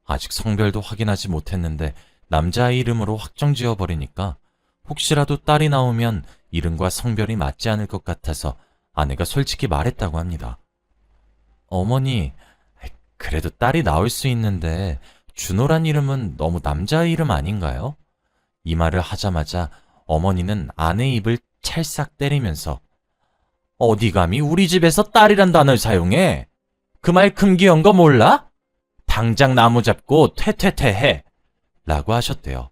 아직 성별도 확인하지 못했는데 남자아이 이름으로 확정 지어버리니까 혹시라도 딸이 나오면 이름과 성별이 맞지 않을 것 같아서 아내가 솔직히 말했다고 합니다. 어머니, 그래도 딸이 나올 수 있는데 준호란 이름은 너무 남자아이 이름 아닌가요? 이 말을 하자마자 어머니는 아내 입을 찰싹 때리면서 어디 감히 우리 집에서 딸이란 단어를 사용해? 그 말 금기한 거 몰라? 당장 나무 잡고 퇴퇴퇴해 라고 하셨대요.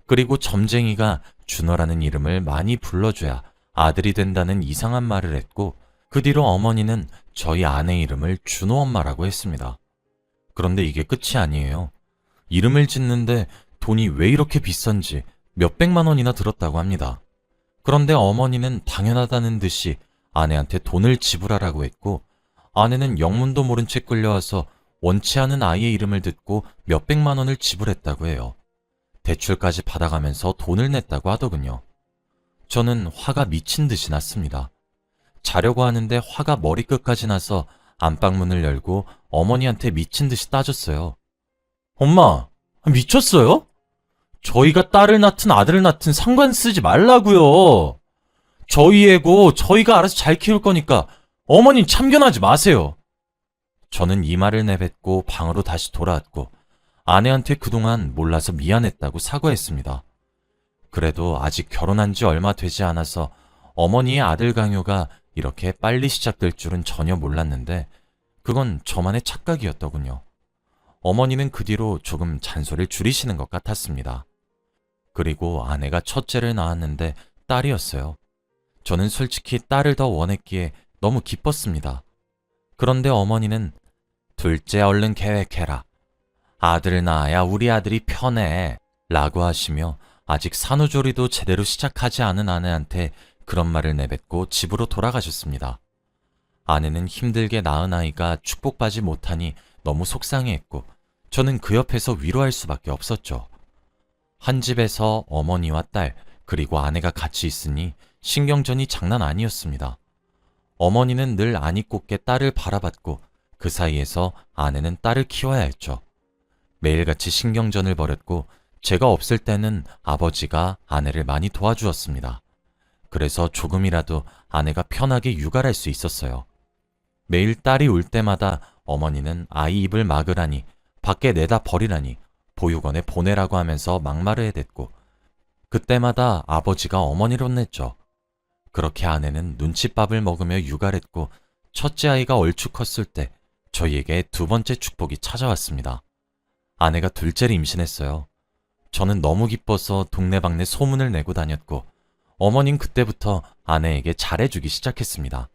그리고 점쟁이가 준호라는 이름을 많이 불러줘야 아들이 된다는 이상한 말을 했고 그 뒤로 어머니는 저희 아내 이름을 준호 엄마라고 했습니다. 그런데 이게 끝이 아니에요. 이름을 짓는데 돈이 왜 이렇게 비싼지 몇백만 원이나 들었다고 합니다. 그런데 어머니는 당연하다는 듯이 아내한테 돈을 지불하라고 했고 아내는 영문도 모른 채 끌려와서 원치 않은 아이의 이름을 듣고 몇백만 원을 지불했다고 해요. 대출까지 받아가면서 돈을 냈다고 하더군요. 저는 화가 미친 듯이 났습니다. 자려고 하는데 화가 머리끝까지 나서 안방문을 열고 어머니한테 미친 듯이 따졌어요. 엄마, 미쳤어요? 저희가 딸을 낳든 아들을 낳든 상관 쓰지 말라고요. 저희 애고 저희가 알아서 잘 키울 거니까 어머님 참견하지 마세요. 저는 이 말을 내뱉고 방으로 다시 돌아왔고 아내한테 그동안 몰라서 미안했다고 사과했습니다. 그래도 아직 결혼한 지 얼마 되지 않아서 어머니의 아들 강요가 이렇게 빨리 시작될 줄은 전혀 몰랐는데 그건 저만의 착각이었더군요. 어머니는 그 뒤로 조금 잔소리를 줄이시는 것 같았습니다. 그리고 아내가 첫째를 낳았는데 딸이었어요. 저는 솔직히 딸을 더 원했기에 너무 기뻤습니다. 그런데 어머니는 둘째 얼른 계획해라. 아들을 낳아야 우리 아들이 편해. 라고 하시며 아직 산후조리도 제대로 시작하지 않은 아내한테 그런 말을 내뱉고 집으로 돌아가셨습니다. 아내는 힘들게 낳은 아이가 축복받지 못하니 너무 속상해했고 저는 그 옆에서 위로할 수밖에 없었죠. 한 집에서 어머니와 딸 그리고 아내가 같이 있으니 신경전이 장난 아니었습니다. 어머니는 늘 아니 꼽게 딸을 바라봤고 그 사이에서 아내는 딸을 키워야 했죠. 매일같이 신경전을 벌였고 제가 없을 때는 아버지가 아내를 많이 도와주었습니다. 그래서 조금이라도 아내가 편하게 육아를 할 수 있었어요. 매일 딸이 울 때마다 어머니는 아이 입을 막으라니 밖에 내다 버리라니 보육원에 보내라고 하면서 막말을 해댔고 그때마다 아버지가 어머니를 혼냈죠. 그렇게 아내는 눈칫밥을 먹으며 육아를 했고 첫째 아이가 얼추 컸을 때 저희에게 두 번째 축복이 찾아왔습니다. 아내가 둘째를 임신했어요. 저는 너무 기뻐서 동네방네 소문을 내고 다녔고 어머닌 그때부터 아내에게 잘해주기 시작했습니다.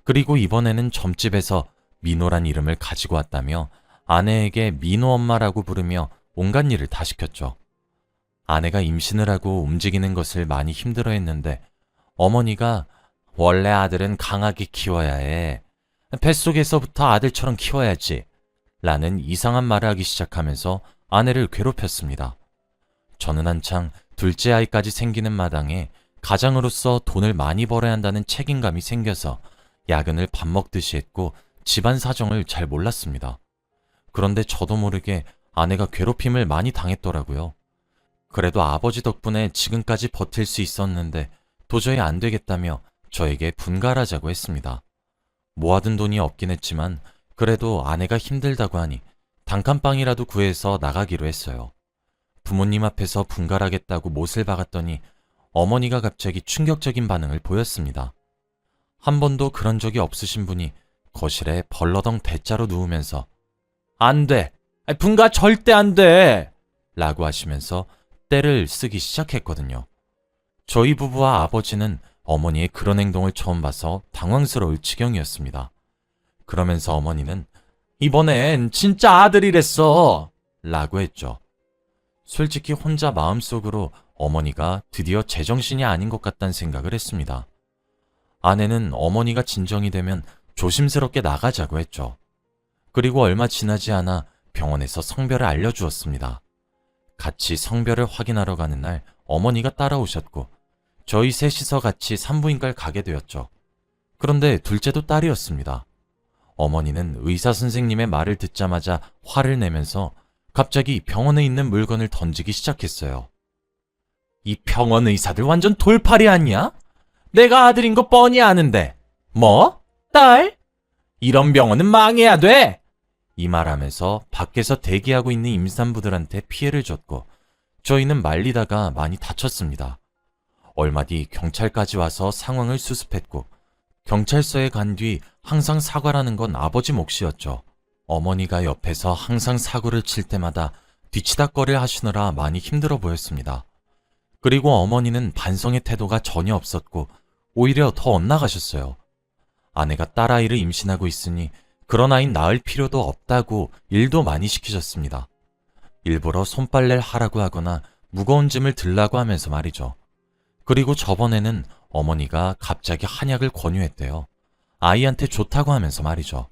그리고 이번에는 점집에서 민호란 이름을 가지고 왔다며 아내에게 민호 엄마라고 부르며 온갖 일을 다 시켰죠. 아내가 임신을 하고 움직이는 것을 많이 힘들어했는데 어머니가 원래 아들은 강하게 키워야 해. 뱃속에서부터 아들처럼 키워야지. 라는 이상한 말을 하기 시작하면서 아내를 괴롭혔습니다. 저는 한창 둘째 아이까지 생기는 마당에 가장으로서 돈을 많이 벌어야 한다는 책임감이 생겨서 야근을 밥 먹듯이 했고 집안 사정을 잘 몰랐습니다. 그런데 저도 모르게 아내가 괴롭힘을 많이 당했더라고요. 그래도 아버지 덕분에 지금까지 버틸 수 있었는데 도저히 안 되겠다며 저에게 분갈하자고 했습니다. 모아둔 돈이 없긴 했지만 그래도 아내가 힘들다고 하니 단칸방이라도 구해서 나가기로 했어요. 부모님 앞에서 분갈하겠다고 못을 박았더니 어머니가 갑자기 충격적인 반응을 보였습니다. 한 번도 그런 적이 없으신 분이 거실에 벌러덩 대자로 누우면서 안 돼! 분가 절대 안 돼! 라고 하시면서 떼를 쓰기 시작했거든요. 저희 부부와 아버지는 어머니의 그런 행동을 처음 봐서 당황스러울 지경이었습니다. 그러면서 어머니는 이번엔 진짜 아들이랬어! 라고 했죠. 솔직히 혼자 마음속으로 어머니가 드디어 제정신이 아닌 것 같다는 생각을 했습니다. 아내는 어머니가 진정이 되면 조심스럽게 나가자고 했죠. 그리고 얼마 지나지 않아 병원에서 성별을 알려주었습니다. 같이 성별을 확인하러 가는 날 어머니가 따라오셨고 저희 셋이서 같이 산부인과를 가게 되었죠. 그런데 둘째도 딸이었습니다. 어머니는 의사 선생님의 말을 듣자마자 화를 내면서 갑자기 병원에 있는 물건을 던지기 시작했어요. 이 병원 의사들 완전 돌팔이 아니야? 내가 아들인 거 뻔히 아는데. 뭐? 딸? 이런 병원은 망해야 돼! 이 말하면서 밖에서 대기하고 있는 임산부들한테 피해를 줬고 저희는 말리다가 많이 다쳤습니다. 얼마 뒤 경찰까지 와서 상황을 수습했고 경찰서에 간 뒤 항상 사과라는 건 아버지 몫이었죠. 어머니가 옆에서 항상 사고를 칠 때마다 뒤치다꺼리를 하시느라 많이 힘들어 보였습니다. 그리고 어머니는 반성의 태도가 전혀 없었고 오히려 더 엇나가셨어요. 아내가 딸아이를 임신하고 있으니 그런 아이는 낳을 필요도 없다고 일도 많이 시키셨습니다. 일부러 손빨래를 하라고 하거나 무거운 짐을 들라고 하면서 말이죠. 그리고 저번에는 어머니가 갑자기 한약을 권유했대요. 아이한테 좋다고 하면서 말이죠.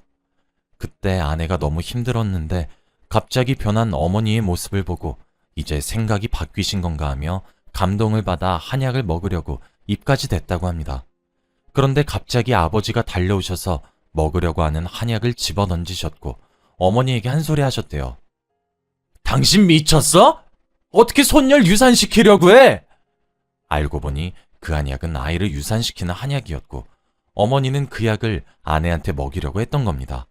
그때 아내가 너무 힘들었는데 갑자기 변한 어머니의 모습을 보고 이제 생각이 바뀌신 건가 하며 감동을 받아 한약을 먹으려고 입까지 댔다고 합니다. 그런데 갑자기 아버지가 달려오셔서 먹으려고 하는 한약을 집어던지셨고 어머니에게 한 소리 하셨대요. 당신 미쳤어? 어떻게 손녀를 유산시키려고 해? 알고 보니 그 한약은 아이를 유산시키는 한약이었고 어머니는 그 약을 아내한테 먹이려고 했던 겁니다.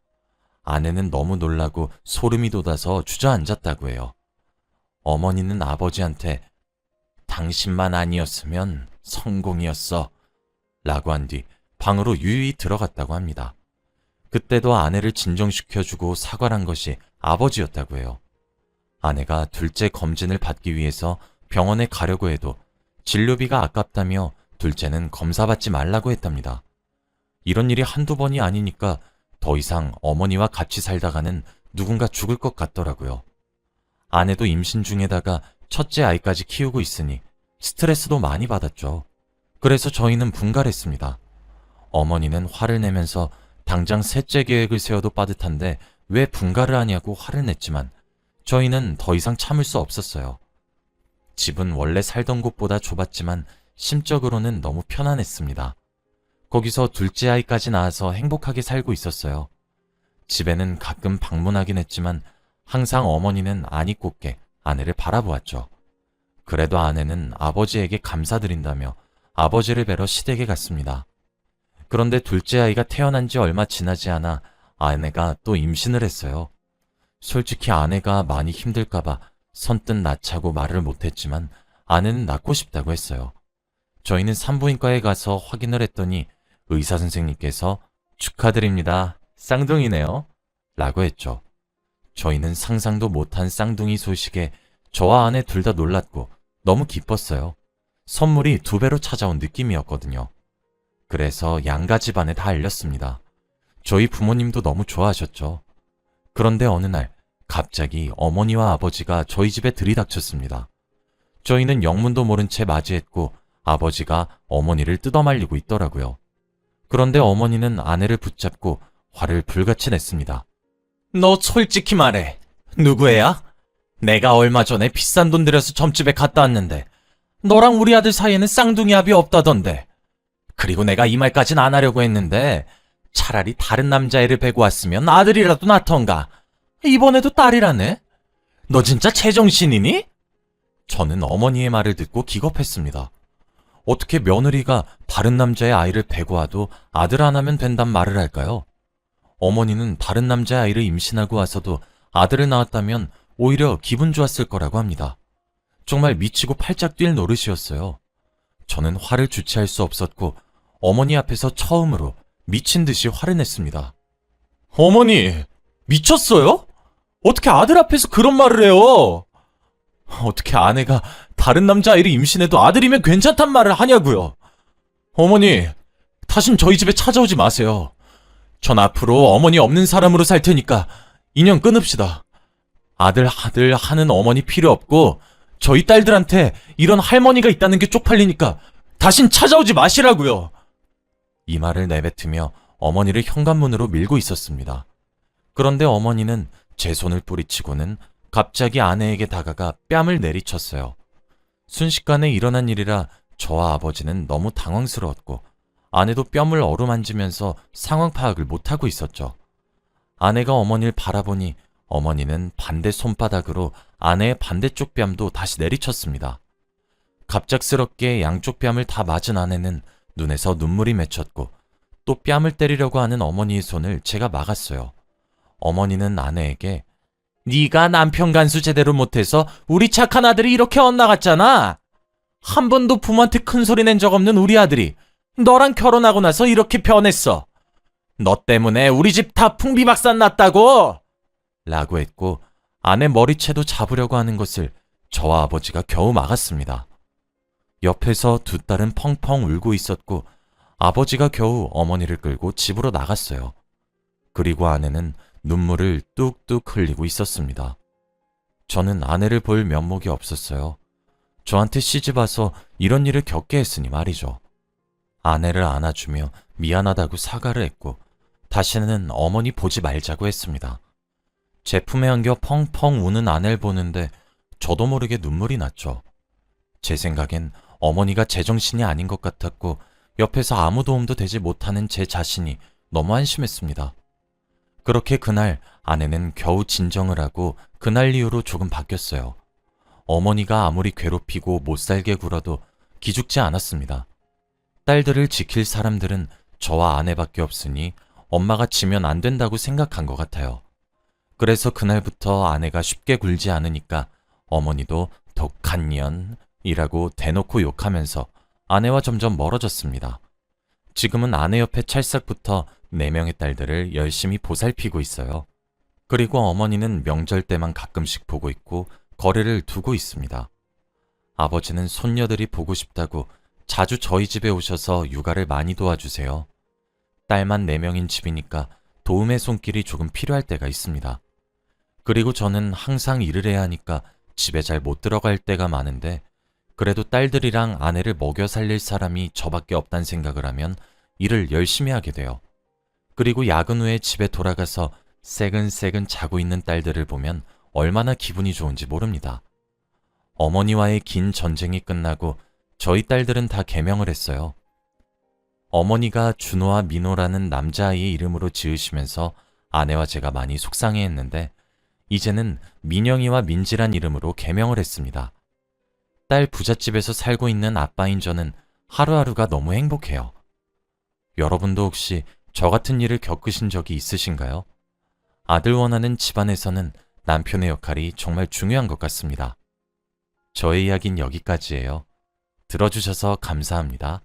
아내는 너무 놀라고 소름이 돋아서 주저앉았다고 해요. 어머니는 아버지한테 당신만 아니었으면 성공이었어 라고 한 뒤 방으로 유유히 들어갔다고 합니다. 그때도 아내를 진정시켜주고 사과를 한 것이 아버지였다고 해요. 아내가 둘째 검진을 받기 위해서 병원에 가려고 해도 진료비가 아깝다며 둘째는 검사받지 말라고 했답니다. 이런 일이 한두 번이 아니니까 더 이상 어머니와 같이 살다가는 누군가 죽을 것 같더라고요. 아내도 임신 중에다가 첫째 아이까지 키우고 있으니 스트레스도 많이 받았죠. 그래서 저희는 분갈했습니다. 어머니는 화를 내면서 당장 셋째 계획을 세워도 빠듯한데 왜 분갈을 하냐고 화를 냈지만 저희는 더 이상 참을 수 없었어요. 집은 원래 살던 곳보다 좁았지만 심적으로는 너무 편안했습니다. 거기서 둘째 아이까지 낳아서 행복하게 살고 있었어요. 집에는 가끔 방문하긴 했지만 항상 어머니는 안이 꽂게 아내를 바라보았죠. 그래도 아내는 아버지에게 감사드린다며 아버지를 뵈러 시댁에 갔습니다. 그런데 둘째 아이가 태어난 지 얼마 지나지 않아 아내가 또 임신을 했어요. 솔직히 아내가 많이 힘들까봐 선뜻 낳자고 말을 못했지만 아내는 낳고 싶다고 했어요. 저희는 산부인과에 가서 확인을 했더니 의사 선생님께서 축하드립니다. 쌍둥이네요. 라고 했죠. 저희는 상상도 못한 쌍둥이 소식에 저와 아내 둘 다 놀랐고 너무 기뻤어요. 선물이 2배로 찾아온 느낌이었거든요. 그래서 양가 집안에 다 알렸습니다. 저희 부모님도 너무 좋아하셨죠. 그런데 어느 날 갑자기 어머니와 아버지가 저희 집에 들이닥쳤습니다. 저희는 영문도 모른 채 맞이했고 아버지가 어머니를 뜯어말리고 있더라고요. 그런데 어머니는 아내를 붙잡고 화를 불같이 냈습니다. 너 솔직히 말해. 누구 애야? 내가 얼마 전에 비싼 돈 들여서 점집에 갔다 왔는데 너랑 우리 아들 사이에는 쌍둥이 합이 없다던데. 그리고 내가 이 말까진 안 하려고 했는데 차라리 다른 남자애를 베고 왔으면 아들이라도 낳던가. 이번에도 딸이라네? 너 진짜 제정신이니? 저는 어머니의 말을 듣고 기겁했습니다. 어떻게 며느리가 다른 남자의 아이를 베고 와도 아들 안 하면 된단 말을 할까요? 어머니는 다른 남자의 아이를 임신하고 와서도 아들을 낳았다면 오히려 기분 좋았을 거라고 합니다. 정말 미치고 팔짝 뛸 노릇이었어요. 저는 화를 주체할 수 없었고 어머니 앞에서 처음으로 미친 듯이 화를 냈습니다. 어머니, 미쳤어요? 어떻게 아들 앞에서 그런 말을 해요? 어떻게 아내가 다른 남자아이를 임신해도 아들이면 괜찮단 말을 하냐고요? 어머니, 다신 저희 집에 찾아오지 마세요. 전 앞으로 어머니 없는 사람으로 살 테니까 인연 끊읍시다. 아들 하는 어머니 필요 없고 저희 딸들한테 이런 할머니가 있다는 게 쪽팔리니까 다신 찾아오지 마시라고요. 이 말을 내뱉으며 어머니를 현관문으로 밀고 있었습니다. 그런데 어머니는 제 손을 뿌리치고는 갑자기 아내에게 다가가 뺨을 내리쳤어요. 순식간에 일어난 일이라 저와 아버지는 너무 당황스러웠고 아내도 뺨을 어루만지면서 상황 파악을 못하고 있었죠. 아내가 어머니를 바라보니 어머니는 반대 손바닥으로 아내의 반대쪽 뺨도 다시 내리쳤습니다. 갑작스럽게 양쪽 뺨을 다 맞은 아내는 눈에서 눈물이 맺혔고 또 뺨을 때리려고 하는 어머니의 손을 제가 막았어요. 어머니는 아내에게 네가 남편 간수 제대로 못해서 우리 착한 아들이 이렇게 엇나갔잖아. 한 번도 부모한테 큰 소리 낸 적 없는 우리 아들이 너랑 결혼하고 나서 이렇게 변했어. 너 때문에 우리 집 다 풍비박산 났다고! 라고 했고 아내 머리채도 잡으려고 하는 것을 저와 아버지가 겨우 막았습니다. 옆에서 두 딸은 펑펑 울고 있었고 아버지가 겨우 어머니를 끌고 집으로 나갔어요. 그리고 아내는 눈물을 뚝뚝 흘리고 있었습니다. 저는 아내를 볼 면목이 없었어요. 저한테 시집와서 이런 일을 겪게 했으니 말이죠. 아내를 안아주며 미안하다고 사과를 했고 다시는 어머니 보지 말자고 했습니다. 제품에 안겨 펑펑 우는 아내를 보는데 저도 모르게 눈물이 났죠. 제 생각엔 어머니가 제정신이 아닌 것 같았고 옆에서 아무 도움도 되지 못하는 제 자신이 너무 한심했습니다. 그렇게 그날 아내는 겨우 진정을 하고 그날 이후로 조금 바뀌었어요. 어머니가 아무리 괴롭히고 못살게 굴어도 기죽지 않았습니다. 딸들을 지킬 사람들은 저와 아내밖에 없으니 엄마가 지면 안 된다고 생각한 것 같아요. 그래서 그날부터 아내가 쉽게 굴지 않으니까 어머니도 독한 년이라고 대놓고 욕하면서 아내와 점점 멀어졌습니다. 지금은 아내 옆에 찰싹 붙어 4명의 딸들을 열심히 보살피고 있어요. 그리고 어머니는 명절 때만 가끔씩 보고 있고 거리를 두고 있습니다. 아버지는 손녀들이 보고 싶다고 자주 저희 집에 오셔서 육아를 많이 도와주세요. 딸만 4명인 집이니까 도움의 손길이 조금 필요할 때가 있습니다. 그리고 저는 항상 일을 해야 하니까 집에 잘 못 들어갈 때가 많은데 그래도 딸들이랑 아내를 먹여 살릴 사람이 저밖에 없다는 생각을 하면 일을 열심히 하게 돼요. 그리고 야근 후에 집에 돌아가서 새근새근 자고 있는 딸들을 보면 얼마나 기분이 좋은지 모릅니다. 어머니와의 긴 전쟁이 끝나고 저희 딸들은 다 개명을 했어요. 어머니가 준호와 민호라는 남자아이의 이름으로 지으시면서 아내와 제가 많이 속상해했는데 이제는 민영이와 민지란 이름으로 개명을 했습니다. 딸 부잣집에서 살고 있는 아빠인 저는 하루하루가 너무 행복해요. 여러분도 혹시 저 같은 일을 겪으신 적이 있으신가요? 아들 원하는 집안에서는 남편의 역할이 정말 중요한 것 같습니다. 저의 이야기는 여기까지예요. 들어주셔서 감사합니다.